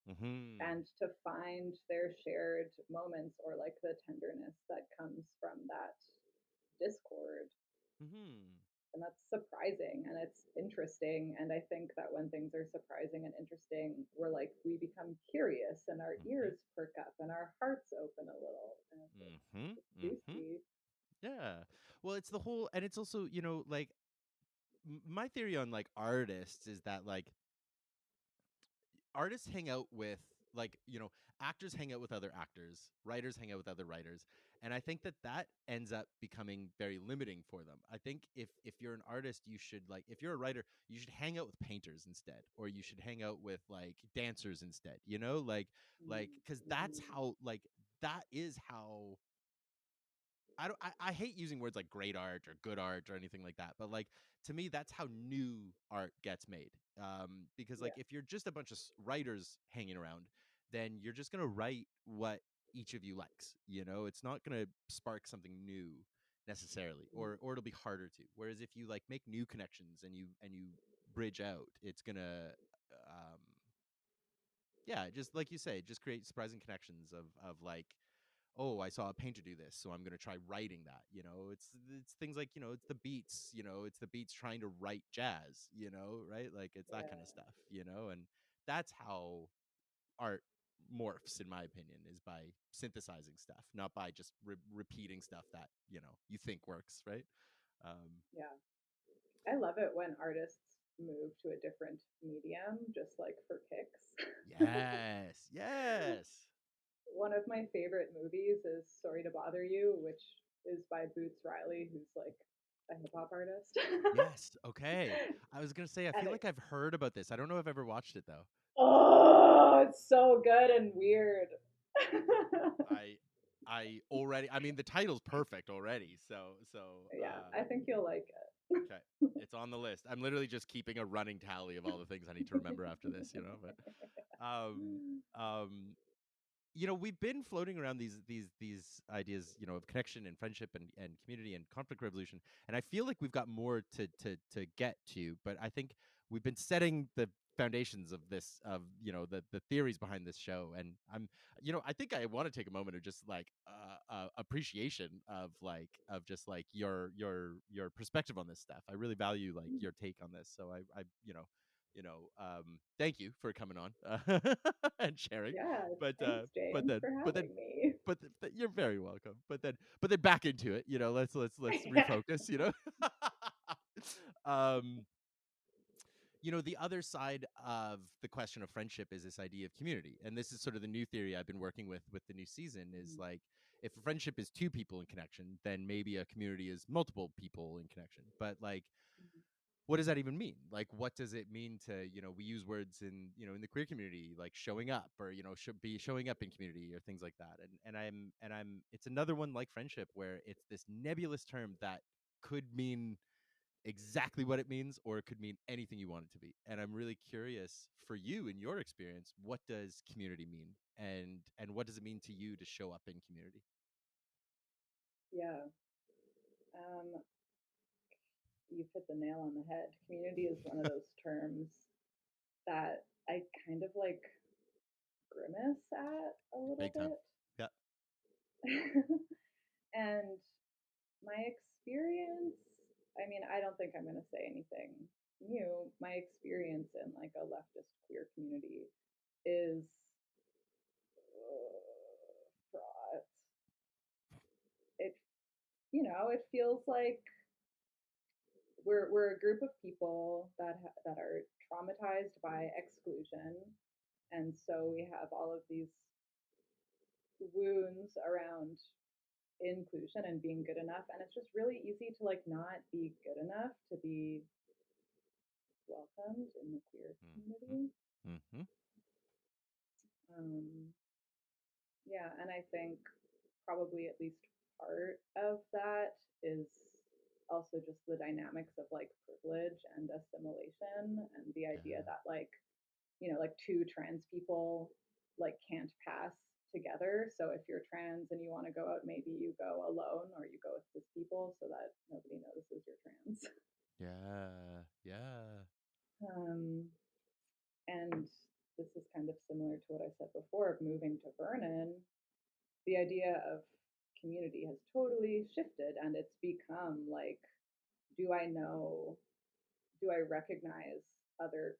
Hmm. and to find their shared moments or like the tenderness that comes from that discord. Hmm. and that's surprising and it's interesting. And I think that when things are surprising and interesting, we're like, we become curious and our Mm-hmm. ears perk up and our hearts open a little, and Mm-hmm. it's Mm-hmm. juicy. Yeah. Well, it's the whole, and it's also, like my theory on like artists is that like artists hang out with like actors hang out with other actors, writers hang out with other writers, and I think that that ends up becoming very limiting for them. I think if you're an artist, you should like if you're a writer, you should hang out with painters instead, or you should hang out with like dancers instead, like because that's Mm-hmm. how like that is how I don't I hate using words like great art or good art or anything like that, but like to me that's how new art gets made. Because like Yeah. if you're just a bunch of writers hanging around, then you're just gonna write what each of you likes. It's not gonna spark something new necessarily, or it'll be harder to. Whereas if you like make new connections and you bridge out, it's gonna um yeah, just like you say, just create surprising connections of like, oh, I saw a painter do this, so I'm going to try writing that. It's things like it's the beats. It's the beats trying to write jazz. Right? Like it's that kind of Yeah. stuff. And that's how art morphs, in my opinion, is by synthesizing stuff, not by just repeating stuff that you think works. Right? Um, Yeah. I love it when artists move to a different medium just like for kicks. yes, yes, One of my favorite movies is Sorry to Bother You, which is by Boots Riley, who's like a hip hop artist. yes. Okay, I was gonna say I And feel like I've heard about this. I don't know if I've ever watched it though. it's so good and weird. I I mean the title's perfect already. So Yeah, I think you'll like okay. It's on the list. I'm literally just keeping a running tally of all the things I need to remember after this. But um we've been floating around these ideas, of connection and friendship and community and conflict resolution, and I feel like we've got more to get to, but I think we've been setting the foundations of this of the theories behind this show, and I think I want to take a moment of just like appreciation of just like your perspective on this stuff. I really value like your take on this, so I thank you for coming on and sharing. Yeah, but uh thanks, but James, then for but then having me. you're very welcome. But then back into it. Let's Yeah. refocus. um the other side of the question of friendship is this idea of community, and this is sort of the new theory I've been working with the new season. Is like, if a friendship is two people in connection, then maybe a community is multiple people in connection. But like, what does that even mean? Like, what does it mean to, we use words in the queer community, like showing up, or, should be showing up in community, or things like that. And it's another one like friendship, where it's this nebulous term that could mean exactly what it means, or it could mean anything you want it to be. And I'm really curious, for you, in your experience, what does community mean? And what does it mean to you to show up in community? Yeah. Um, you've hit the nail on the head. Community is one of those terms that I kind of like grimace at a little Big time. bit. Yeah. And my experience, I mean, I don't think I'm going to say anything new. My experience in like a leftist queer community is fraught. It, it feels like we're a group of people that are traumatized by exclusion, and so we have all of these wounds around inclusion and being good enough, and it's just really easy to like not be good enough to be welcomed in the queer Mm-hmm. community. Mm-hmm. um, yeah, and I think probably at least part of that is also just the dynamics of like privilege and assimilation, and the idea Yeah. that like, like two trans people like can't pass together. So if you're trans and you want to go out, maybe you go alone or you go with cis people so that nobody notices you're trans. Yeah. Yeah. um, and this is kind of similar to what I said before of moving to Vernon. The idea of community has totally shifted, and it's become like do I know, do I recognize other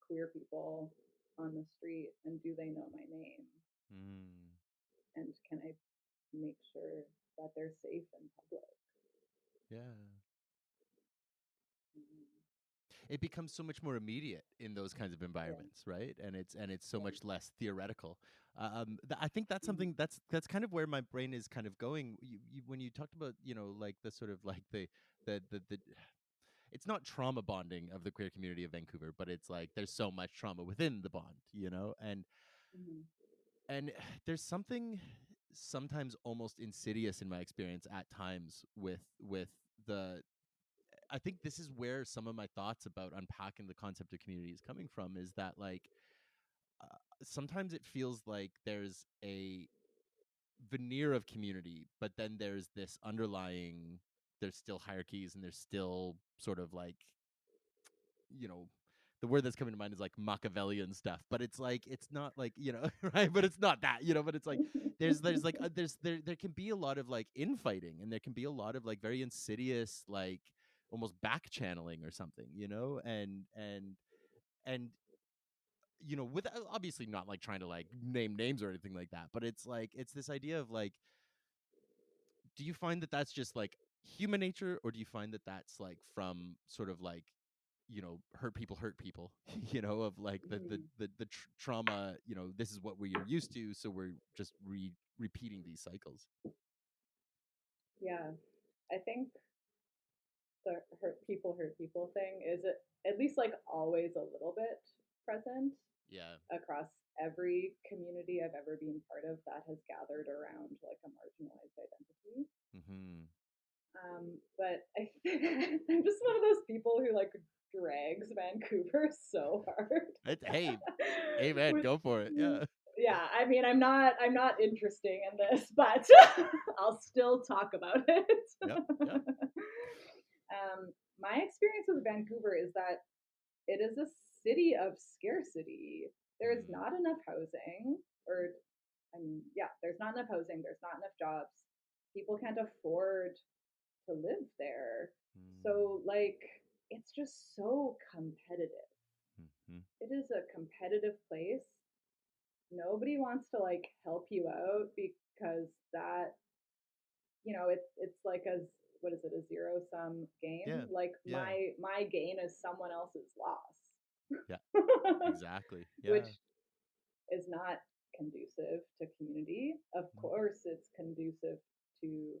queer people on the street and do they know my name? Mm. And can I make sure that they're safe in public? Yeah. Mm, It becomes so much more immediate in those kinds of yeah. environments, right? And it's so Yeah. much less theoretical. I think that's Mm-hmm. something that's kind of where my brain is kind of going. When you talked about like the sort of like the it's not trauma bonding of the queer community of Vancouver, but it's like there's so much trauma within the bond, Mm-hmm. and there's something sometimes almost insidious in my experience at times with the I think this is where some of my thoughts about unpacking the concept of community is coming from is that like uh, sometimes it feels like there's a veneer of community, but then there's this underlying there's still hierarchies and there's still sort of like you know the word that's coming to mind is like Machiavellian stuff, but it's like it's not like right, but it's not that but it's like there's like there can be a lot of like infighting, and there can be a lot of like very insidious like almost back channeling or something, and with obviously not like trying to like name names or anything like that, but it's like it's this idea of like, do you find that that's just like human nature, or do you find that that's like from sort of like hurt people of like Mm-hmm. trauma, this is what we're used to, so we're just repeating these cycles. Yeah. I think the hurt people thing is it at least like always a little bit present Yeah. across every community I've ever been part of that has gathered around like a marginalized identity. Mm-hmm. But I'm just one of those people who like drags Vancouver so hard. Hey, amen, With go for it. Yeah. yeah, I mean, I'm not interesting in this, but I'll still talk about it. Yep. Yep. My experience with Vancouver is that it is a city of scarcity. There's Mm. not enough housing, or I mean, yeah, there's not enough housing. There's not enough jobs. People can't afford to live there. Mm. So like, it's just so competitive. Mm-hmm. It is a competitive place. Nobody wants to like help you out because that it's like a what is it, a zero sum game? Yeah. Like Yeah. my gain is someone else's loss. Yeah. Exactly. Which Yeah. is not conducive to community. Of Mm. course it's conducive to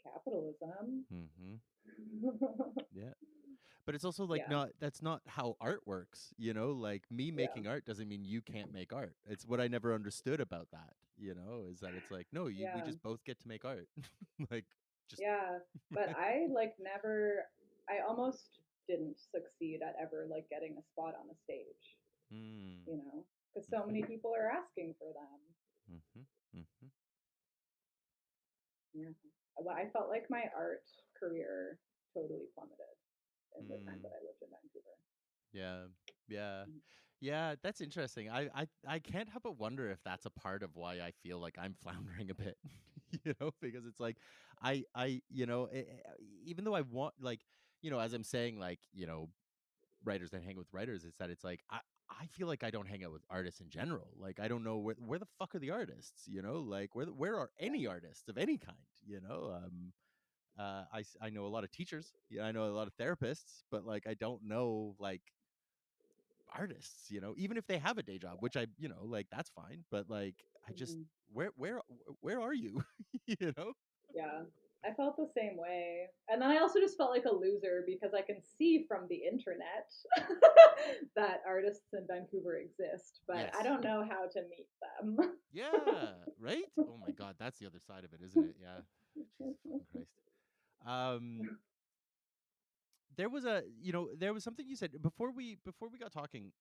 capitalism. Mm-hmm. Yeah. But it's also like Yeah, not that's not how art works, like me yeah, making art doesn't mean you can't make art. It's what I never understood about that, is that it's like, no, we yeah, just both get to make art. Like just yeah. But I like never, I almost didn't succeed at ever like getting a spot on a stage, mm, because so mhm, many people are asking for them. mhm, mhm, Yeah. Well, I felt like my art career totally plummeted in the time mm. that I lived in Vancouver. Yeah. Yeah. Mm. Yeah, that's interesting. I can't help but wonder if that's a part of why I feel like I'm floundering a bit, because it's like even though I want like, as I'm saying, like, writers that hang with writers, it's that it's like I feel like I don't hang out with artists in general. Like I don't know where the fuck are the artists, like where are Yeah. any artists of any kind, I know a lot of teachers, yeah, I know a lot of therapists, but like I don't know like artists, even if they have a day job, which I, like that's fine, but like I just Mm-hmm. where are you? you know? Yeah. I felt the same way. And then I also just felt like a loser because I can see from the internet that artists in Vancouver exist, but I Yes. don't know how to meet them. Yeah, right? Oh my god, that's the other side of it, isn't it? Yeah. Jesus fucking Christ. Um there was something you said before we got talking,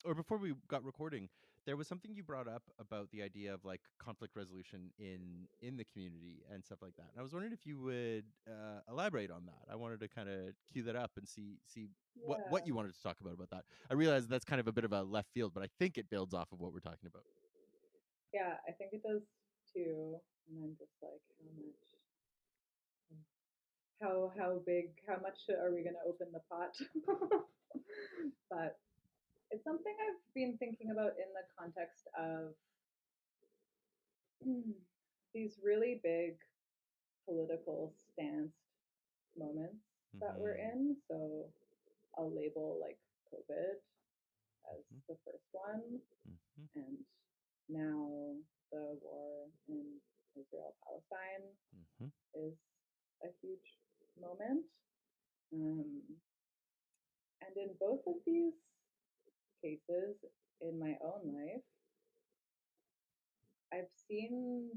or before we got recording. There was something you brought up about the idea of like conflict resolution in the community and stuff like that. And I was wondering if you would elaborate on that. I wanted to kind of cue that up and see what Yeah. you wanted to talk about that. I realize that's kind of a bit of a left field, but I think it builds off of what we're talking about. Yeah, I think it does too. And I'm just like, how much? how much are we going to open the pot? But it's something I've been thinking about in the context of these really big political stance moments that we're Mm-hmm. in. So I'll label like COVID as Mm-hmm. the first one, Mm-hmm. and now the war in Israel Palestine Mm-hmm. is a huge moment. Um, and in both of these cases in my own life, I've seen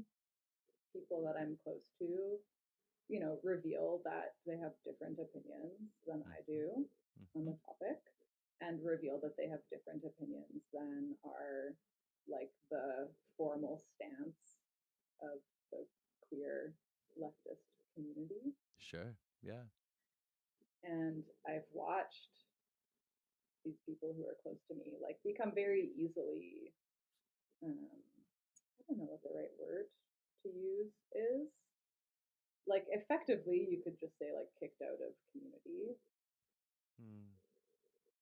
people that I'm close to, reveal that they have different opinions than I do on Mm-hmm. the topic, and reveal that they have different opinions than are like the formal stance of the queer leftist community. Sure. Yeah. And I've watched these people who are close to me like become very easily, I don't know what the right word to use is. Like effectively, you could just say like kicked out of community, Mm.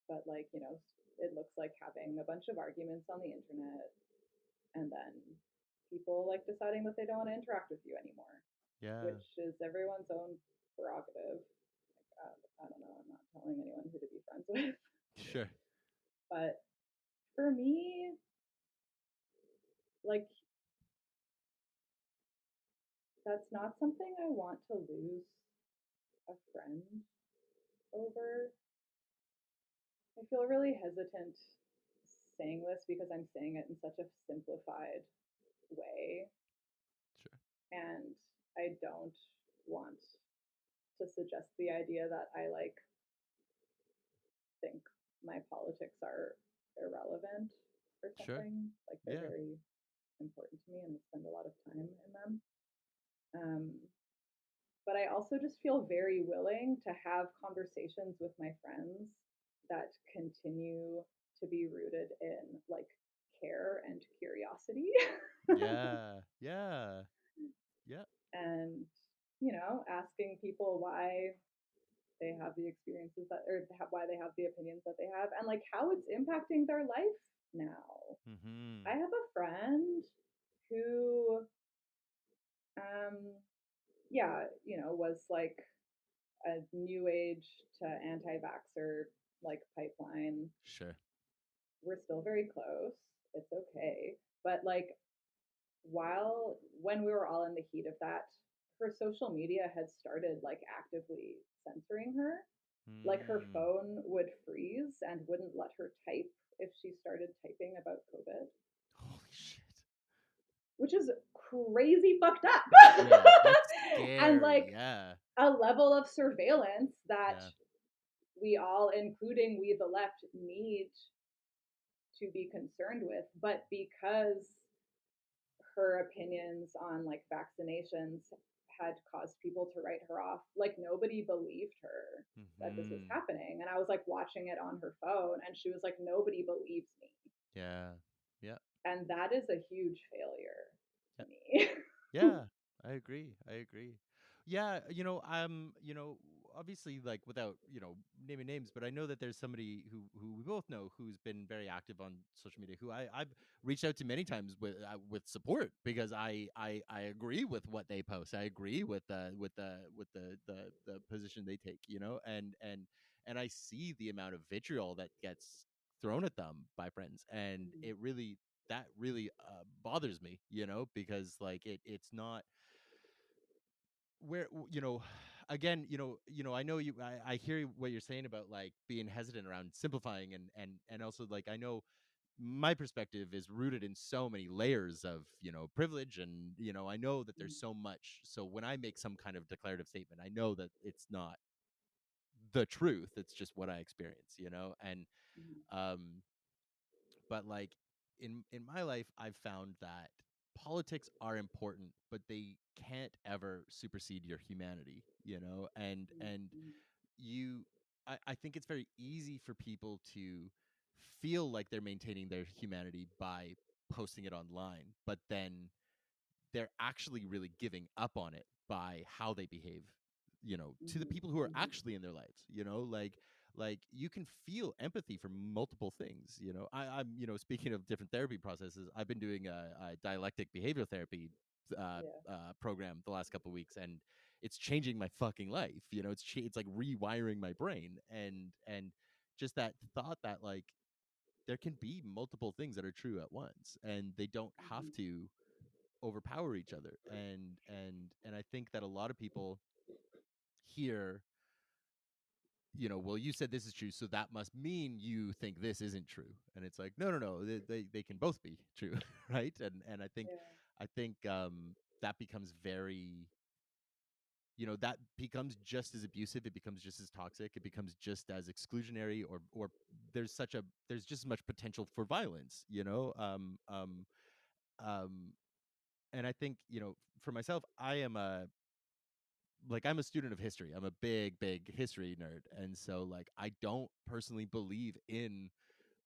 but like it looks like having a bunch of arguments on the internet, and then people like deciding that they don't want to interact with you anymore, Yeah. which is everyone's own prerogative. I don't know. I'm not telling anyone who to be friends with, Sure. but for me, like that's not something I want to lose a friend over. I feel really hesitant saying this because I'm saying it in such a simplified way, Sure. and I don't want to suggest the idea that I like think my politics are irrelevant or Sure. something. Like they're Yeah. very important to me and I spend a lot of time in them. Um, but I also just feel very willing to have conversations with my friends that continue to be rooted in like care and curiosity. Yeah. Yeah. Yeah. And asking people why they have the experiences that, or why they have the opinions that they have, and like how it's impacting their life now. Mm-hmm. I have a friend who, um, yeah, was like a new age to anti-vaxxer like pipeline. Sure. We're still very close. It's okay, but like when we were all in the heat of that, her social media had started like actively censoring her. Like her Mm. phone would freeze and wouldn't let her type if she started typing about COVID, Holy shit. which is crazy fucked up. Yeah, that's And scary. like Yeah. a level of surveillance that Yeah. we all, including we the left, need to be concerned with. But because her opinions on like vaccinations had caused people to write her off, like nobody believed her that this was Mm-hmm. happening. And I was like watching it on her phone and she was like, nobody believes me. Yeah. Yeah. And that is a huge failure Yeah. to me. Yeah, I agree. I agree. Yeah, obviously, like without naming names, but I know that there's somebody who we both know who's been very active on social media. Who I've reached out to many times with support because I agree with what they post. I agree with the position they take. And I see the amount of vitriol that gets thrown at them by friends, and Mhm. that really bothers me, because like it's not where again, I know I hear what you're saying about like being hesitant around simplifying, and also like I know my perspective is rooted in so many layers of privilege, and I know that there's so much. So when I make some kind of declarative statement, I know that it's not the truth, it's just what I experience, and Mhm. um but like in my life I've found that politics are important, but they can't ever supersede your humanity, and Mhm. you I think it's very easy for people to feel like they're maintaining their humanity by posting it online, but then they're actually really giving up on it by how they behave to the people who are Mm-hmm. actually in their lives, like you can feel empathy for multiple things. I'm speaking of different therapy processes, I've been doing a dialectic behavioral therapy Yeah. program the last couple of weeks, and it's changing my fucking life. It's like rewiring my brain, and just that thought that like there can be multiple things that are true at once, and they don't have Mm-hmm. to overpower each other. And I think that a lot of people hear, well, you said this is true, so that must mean you think this isn't true. And it's like, no, no, no, they can both be true. Right. And Yeah. I think that becomes very, that becomes just as abusive, it becomes just as toxic, it becomes just as exclusionary, or there's just as much potential for violence. Um and I think, for myself, I'm a student of history. I'm a big history nerd. And so like I don't personally believe in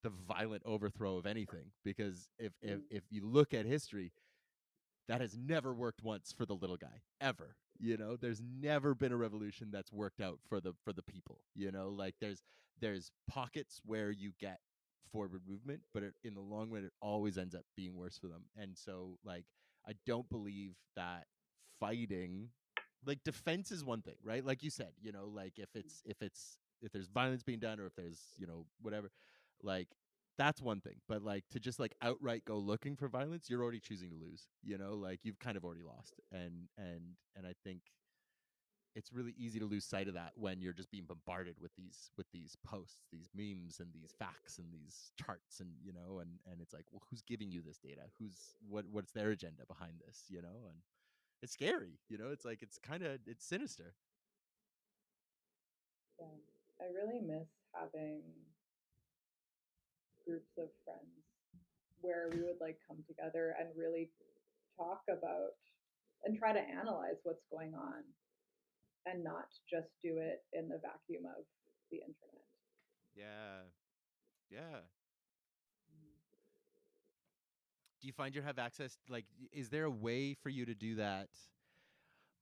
the violent overthrow of anything, because Mm. if you look at history, that has never worked once for the little guy ever. There's never been a revolution that's worked out for the people. Like there's pockets where you get forward movement, but in the long run it always ends up being worse for them. And so like I don't believe that fighting, like defense is one thing, right? Like you said, like if there's violence being done, or if there's whatever, like that's one thing. But like to just like outright go looking for violence, you're already choosing to lose. Like you've kind of already lost. And I think it's really easy to lose sight of that when you're just being bombarded with these posts, these memes, and these facts, and these charts, and it's like, well, who's giving you this data? What's their agenda behind this? And it's scary. It's like it's sinister. Yeah. I really miss having groups of friends where we would like come together and really talk about and try to analyze what's going on and not just do it in the vacuum of the internet. Yeah. Yeah. Do you find you have access, like, is there a way for you to do that?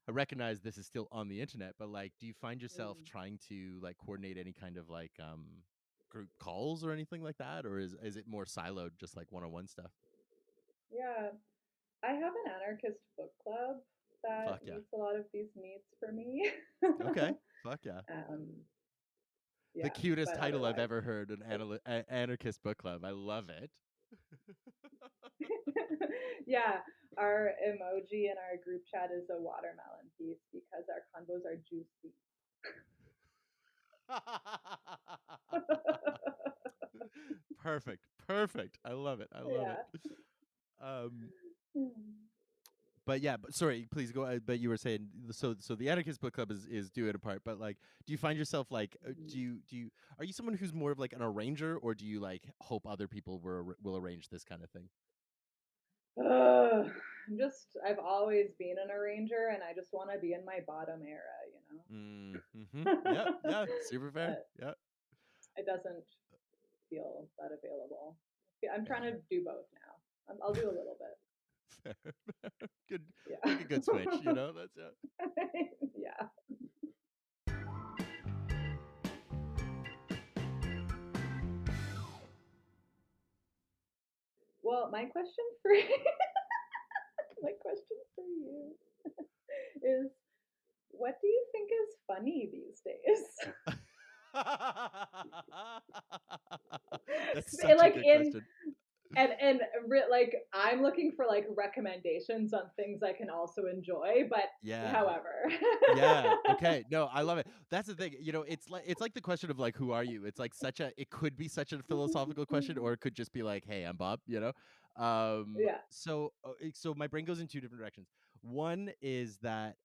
I recognize this is still on the internet, but like, do you find yourself Mm. trying to like coordinate any kind of like group calls or anything like that, or is it more siloed, just like one-on-one stuff? Yeah, I have an anarchist book club that Fuck yeah. meets a lot of these needs for me. Okay. Fuck yeah. um, The yeah, cutest but title I've otherwise, ever heard, an anarchist book club. I love it. yeah, our emoji in our group chat is a watermelon piece because our convos are juicy. Perfect. Perfect. I love it. I love it. Yeah. Um, Hmm. but yeah, but sorry, please go. But you were saying, so the Anarchist Book Club is do it apart. But like, do you find yourself like, do you are you someone who's more of like an arranger, or do you like hope other people will arrange this kind of thing? I've always been an arranger and I just want to be in my bottom era, Mm-hmm. Yeah, but yeah, super fair. Yeah, it doesn't feel that available. I'm trying yeah, to do both now. I'll do a little bit. fair. Good, make a Yeah. good switch. That's yeah. Yeah. Well, my question for my question for you is what do you think is funny these days? That's such a Like good in question. like I'm looking for like recommendations on things I can also enjoy, but Yeah. however. Yeah. Okay. No, I love it. That's the thing. It's like the question of like, who are you? It's like it could be such a philosophical question, or it could just be like, hey, I'm Bob. Yeah. So my brain goes in two different directions. One is that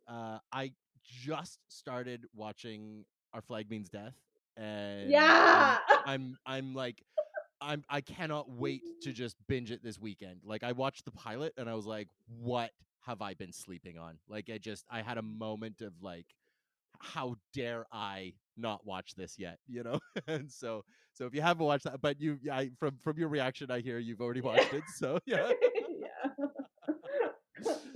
I just started watching Our Flag Means Death, and Yeah. I'm like, I cannot wait to just binge it this weekend. Like I watched the pilot and I was like, what have I been sleeping on? Like I had a moment of like, how dare I not watch this yet? And so if you haven't watched that, but from your reaction, I hear you've already Yeah. watched it. So yeah. Yeah.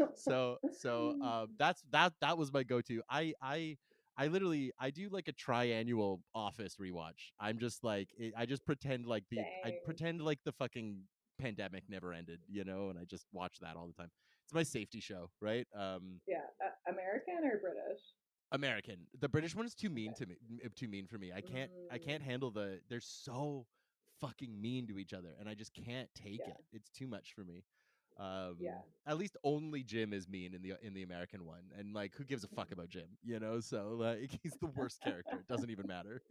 That was my go-to. I literally I do like a triannual Office rewatch. I'm just like I just pretend like I Dang. pretend like the fucking pandemic never ended, and I just watch that all the time. It's my safety show, right? Yeah. American or British? American. The British one is too mean Okay. to me. Too mean for me. I can't Mm, handle the. They're so fucking mean to each other, and I just can't take yeah. it. It's too much for me. Yeah. At least only Jim is mean in the American one, and like, who gives a fuck about Jim? So like, he's the worst character. It doesn't even matter.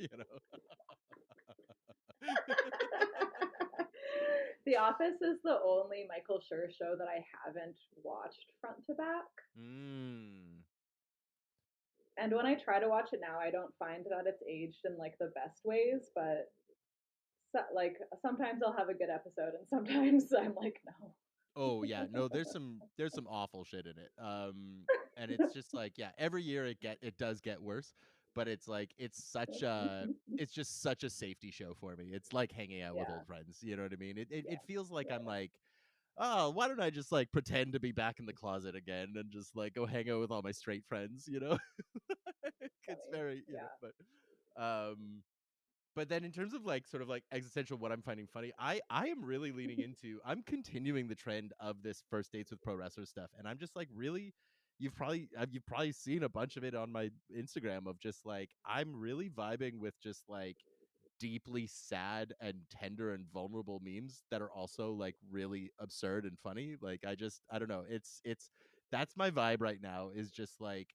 The Office is the only Michael Schur show that I haven't watched front to back. Mm. And when I try to watch it now, I don't find that it's aged in like the best ways, but like sometimes I'll have a good episode and sometimes I'm like, no. Oh yeah, no, there's some awful shit in it. And it's just like, yeah, every year it does get worse, but it's like it's just such a safety show for me. It's like hanging out with Yeah. old friends. You know what I mean? It Yeah. feels like I'm Yeah. like, oh, why don't I just like pretend to be back in the closet again and just like go hang out with all my straight friends? It's Funny. very, Yeah. but then in terms of like sort of like existential, what I'm finding funny, I am really leaning into. I'm continuing the trend of this first dates with pro wrestler stuff, and I'm just like, really, you've probably seen a bunch of it on my Instagram of just like, I'm really vibing with just like deeply sad and tender and vulnerable memes that are also like really absurd and funny. Like, I don't know, it's that's my vibe right now, is just like,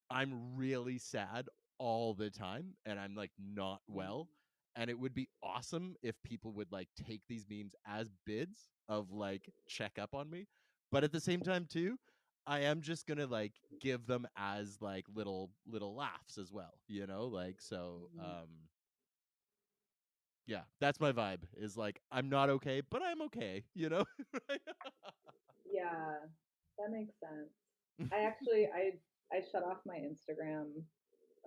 I'm really sad all the time and I'm like not well. And it would be awesome if people would like take these memes as bids of like check up on me. But at the same time too, I am just gonna like give them as like little laughs as well, Like, so Mm-hmm. yeah, that's my vibe, is like, I'm not okay, but I'm okay, Right? Yeah. That makes sense. I shut off my Instagram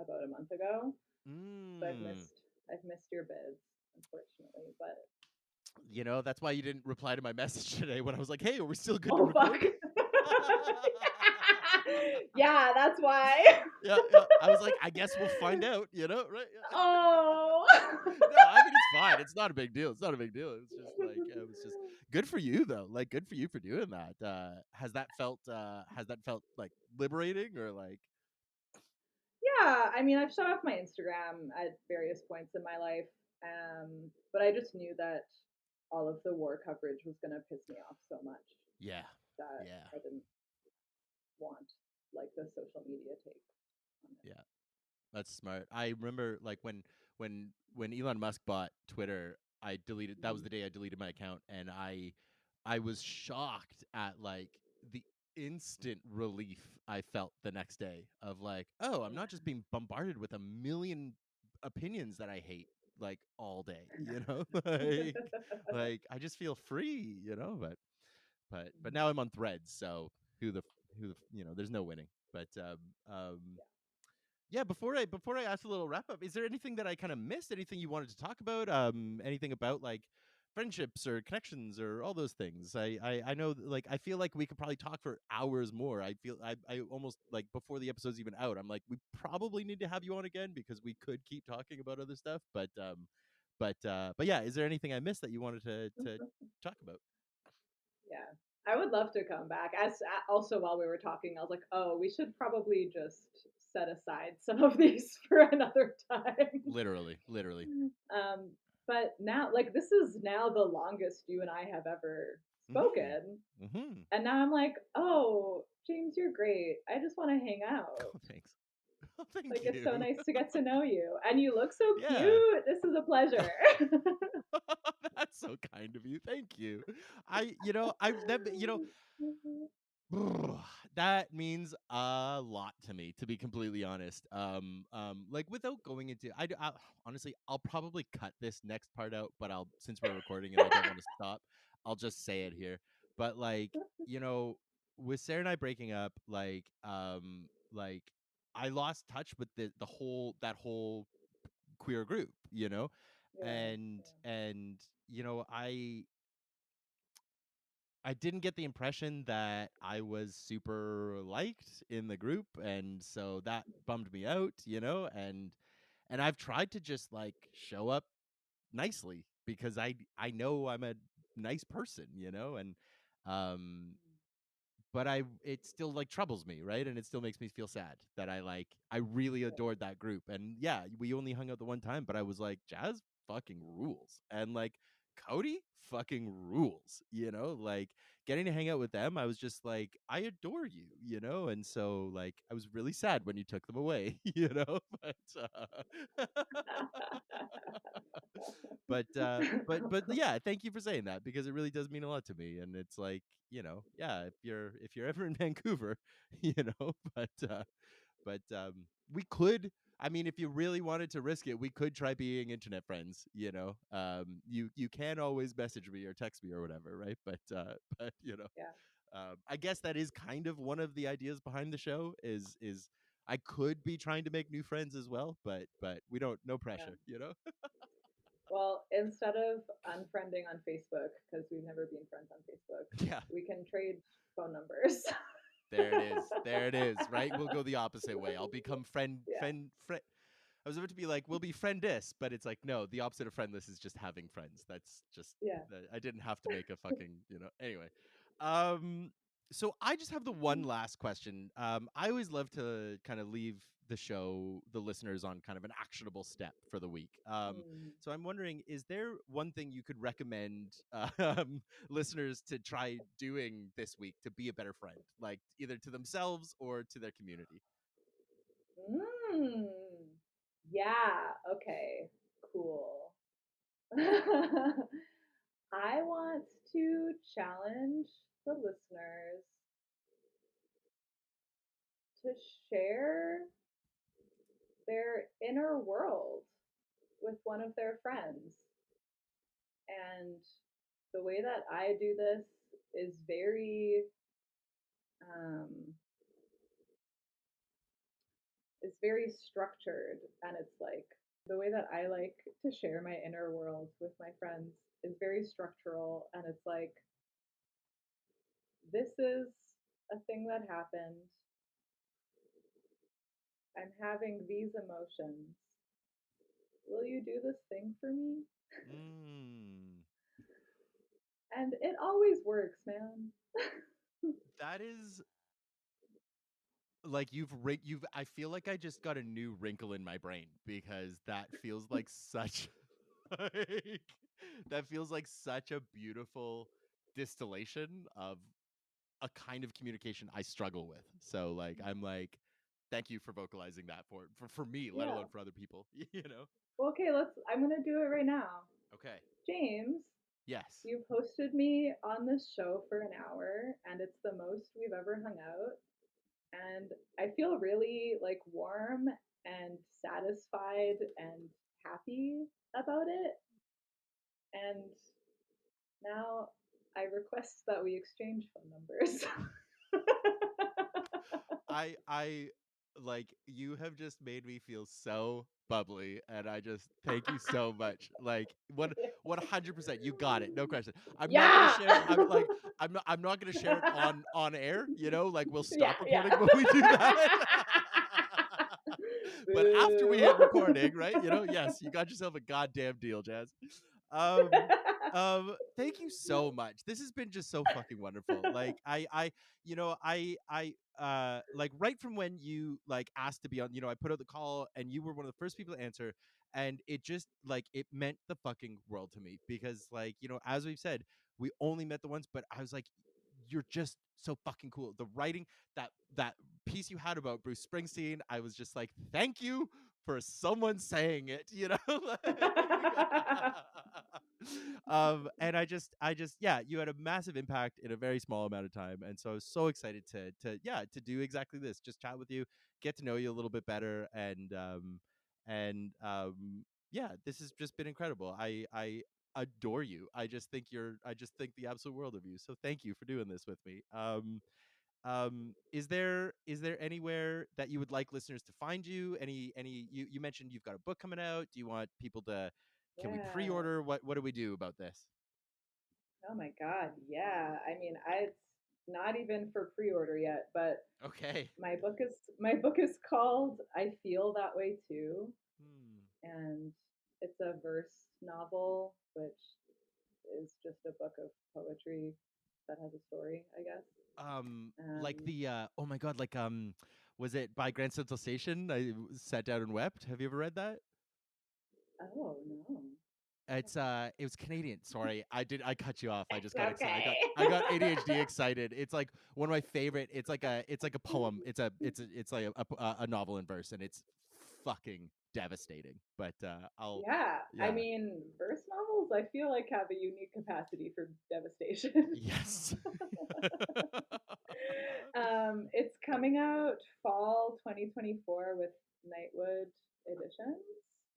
about a month ago, so mm. I've missed your bids, unfortunately. But That's why you didn't reply to my message today when I was like, "Hey, are we still good to oh fuck. record?" Yeah, that's why. Yeah, yeah. I was like, "I guess we'll find out," right? Yeah. Oh. No, I mean, it's fine. It's not a big deal. It's not a big deal. It's just like, it was just good for you though. Like, good for you for doing that. Has that felt like liberating, or like? Yeah, I mean, I've shut off my Instagram at various points in my life, but I just knew that all of the war coverage was going to piss me off so much Yeah, that yeah, I didn't want like the social media take on it. yeah. That's smart. I remember like when Elon Musk bought Twitter, I deleted. That was Mm-hmm. the day I deleted my account, and I was shocked at like the instant relief I felt the next day of like, oh, I'm not just being bombarded with a million opinions that I hate like all day, like I just feel free, but now I'm on Threads, so who the there's no winning. But yeah, before I ask a little wrap up, is there anything that I kind of missed? Anything you wanted to talk about? Anything about like friendships or connections or all those things? I know, like, I feel like we could probably talk for hours more. I almost like, before the episode's even out, I'm like, we probably need to have you on again because we could keep talking about other stuff. But yeah, is there anything I missed that you wanted to talk about? Yeah. I would love to come back. As also while we were talking, I was like, "Oh, we should probably just set aside some of these for another time." Literally, literally. um, but now, like, this is now the longest you and I have ever Mm-hmm. spoken, Mm-hmm. and now I'm like, "Oh, James, you're great. I just want to hang out. Oh, thanks. Oh, thank Like, it's so you. nice to get to know you, and you look so Yeah. cute. This is a pleasure." That's so kind of you. Thank you. I, I that that means a lot to me, to be completely honest. Like, without going into, honestly, I'll probably cut this next part out, but since we're recording and I don't want to stop, I'll just say it here. But like, you know, with Sarah and I breaking up, like I lost touch with the whole queer group, Yeah, and I I didn't get the impression that I was super liked in the group, and so that bummed me out, and I've tried to just like show up nicely because I know I'm a nice person, and um but it still like troubles me, right? And it still makes me feel sad that I really Right. adored that group. And yeah, we only hung out the one time, but I was like, Jazz fucking rules. And like Cody fucking rules, like getting to hang out with them, I was just like, I adore you, and so like I was really sad when you took them away, but but yeah, thank you for saying that because it really does mean a lot to me. And it's like, yeah, if you're ever in Vancouver, you know, but we could, I mean, if you really wanted to risk it, we could try being internet friends, you can always message me or text me or whatever, right? But Yeah. I guess that is kind of one of the ideas behind the show is I could be trying to make new friends as well, but we don't, no Yeah. pressure, Well, instead of unfriending on Facebook, because we've never been friends on Facebook, Yeah. we can trade phone numbers. There it is. There it is. Right? We'll go the opposite way. I'll become Yeah. friend. I was about to be like, we'll be friendless, but it's like, no, the opposite of friendless is just having friends. That's just, Yeah. I didn't have to make a fucking, Anyway, um, so I just have the one last question. I always love to kind of leave the listeners on kind of an actionable step for the week. Mm. So I'm wondering, is there one thing you could recommend listeners to try doing this week to be a better friend, like either to themselves or to their community? Mm. Yeah. Okay. Cool. I want to challenge the listeners to share their inner world with one of their friends. And the way that I do this is um, very structured, and it's like the way that I like to share my inner world with my friends is very structural, and it's like this is a thing that happened. I'm having these emotions. Will you do this thing for me? Mm, And it always works, man. that is like you've I feel like I just got a new wrinkle in my brain because that feels like such like that feels like such a beautiful distillation of a kind of communication I struggle with. So like I'm like, thank you for vocalizing that for me, let Yeah. alone for other people. Well, okay, I'm going to do it right now. Okay. James, Yes. you've hosted me on this show for an hour, and it's the most we've ever hung out. And I feel really like warm and satisfied and happy about it. And now I request that we exchange phone numbers. I like you have just made me feel so bubbly and I just thank you so much. Like 100% you got it. No question. I'm not going to Yeah. share it. I'm not going to share it on air, like we'll Yeah, stop yeah. recording when we do that. But after we Boo. hit recording, right? Yes, you got yourself a goddamn deal, Jazz. Um thank you so much. This has been just so fucking wonderful. Like I like right from when you like asked to be on, I put out the call and you were one of the first people to answer, and it just like it meant the fucking world to me because like, as we've said, we only met the once, but I was like, you're just so fucking cool. The writing, that piece you had about Bruce Springsteen, I was just like, thank you for someone saying it, like, and I just yeah, you had a massive impact in a very small amount of time, and so I was so excited to do exactly this, just chat with you, get to know you a little bit better, and yeah, this has just been incredible. I adore you. I just think the absolute world of you, so thank you for doing this with me. Is there anywhere that you would like listeners to find you? You mentioned you've got a book coming out. Do you want people to, can we Yeah. pre-order? What do we do about this? Oh my God. Yeah. I mean, it's not even for pre-order yet, but Okay. my book is called I Feel That Way Too, Hmm. and it's a verse novel, which is just a book of poetry that has a story, I guess. Like Um, the oh my god, like was it by Grand Central Station? I sat down and wept. Have you ever read that? oh no. It was Canadian. Sorry, I cut you off. I just It's got excited. okay. I got ADHD excited. It's like one of my favorite. It's like a poem. It's like a novel in verse, and it's fucking devastating. But I'll Yeah, I yeah. mean, verse novels I feel like have a unique capacity for devastation. Yes. It's coming out fall 2024 with Nightwood Editions,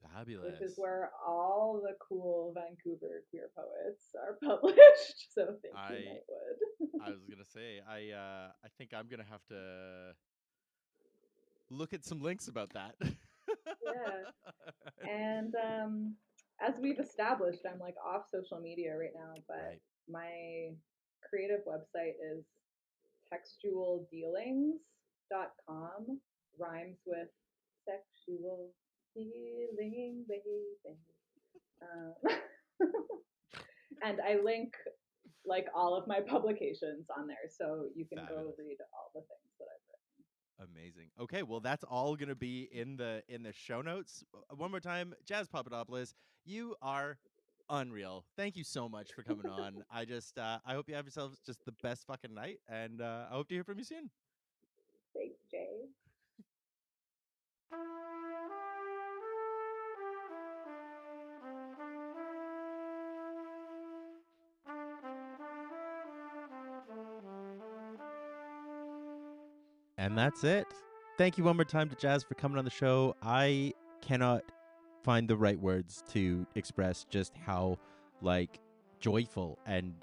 which is Fabulous. where all the cool Vancouver queer poets are published. So thank you, I Nightwood. I was gonna say I think I'm gonna have to look at some links about that. Yeah. And as we've established, I'm like off social media right now, but Right. my creative website is textualdealings.com. Rhymes with sexual healing, baby. Um, and I link like all of my publications on there, so you can go Fabulous. read all the things that I've Amazing. Okay, well that's all going to be in the show notes. One more time, Jaz Papadopoulos, you are unreal. Thank you so much for coming on. I hope you have yourselves just the best fucking night, and I hope to hear from you soon. written. Thanks, Jay. And that's it. Thank you one more time to Jaz for coming on the show. I cannot find the right words to express just how like joyful and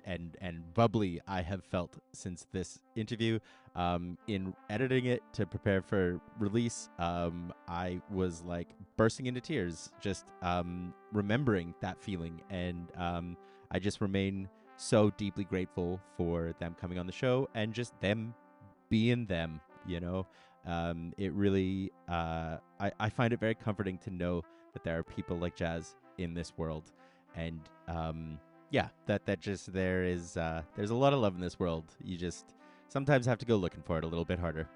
bubbly I have felt since this interview. In editing it to prepare for release, I was like bursting into tears just remembering that feeling, and I just remain so deeply grateful for them coming on the show and just them being them, you know. It really I find it very comforting to know that there are people like Jaz in this world, and yeah, that just there's a lot of love in this world. You just sometimes have to go looking for it a little bit harder.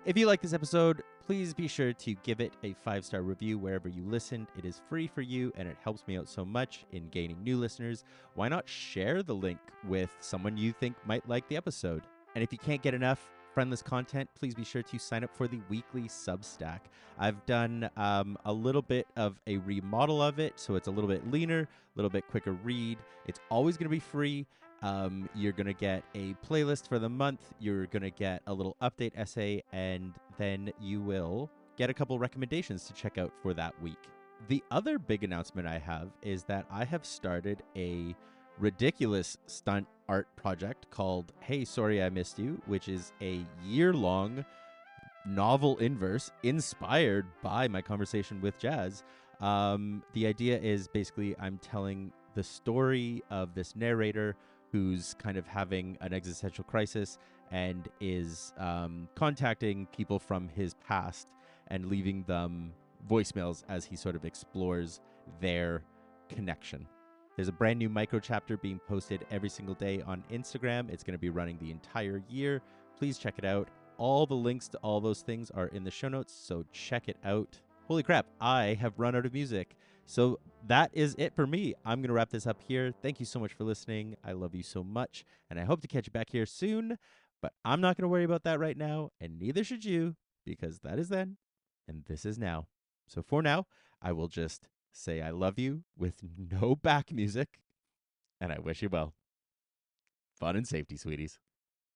If you like this episode, please be sure to give it a 5-star review wherever you listened. It is free for you and it helps me out so much in gaining new listeners. Why not share the link with someone you think might like the episode? And if you can't get enough Friendless content, please be sure to sign up for the weekly Substack. I've done a little bit of a remodel of it, so it's a little bit leaner, a little bit quicker read. It's always going to be free. You're going to get a playlist for the month. You're going to get a little update essay, and then you will get a couple recommendations to check out for that week. The other big announcement I have is that I have started a ridiculous stunt art project called Hey, Sorry I Missed You, which is a year-long novel in verse inspired by my conversation with Jaz. The idea is basically I'm telling the story of this narrator who's kind of having an existential crisis and is contacting people from his past and leaving them voicemails as he sort of explores their connection. There's a brand new micro chapter being posted every single day on Instagram. It's going to be running the entire year. Please check it out. All the links to all those things are in the show notes, so check it out. Holy crap, I have run out of music. So that is it for me. I'm going to wrap this up here. Thank you so much for listening. I love you so much, and I hope to catch you back here soon. But I'm not going to worry about that right now, and neither should you, because that is then, and this is now. So for now, I will just say I love you with no back music, and I wish you well. Fun and safety, sweeties.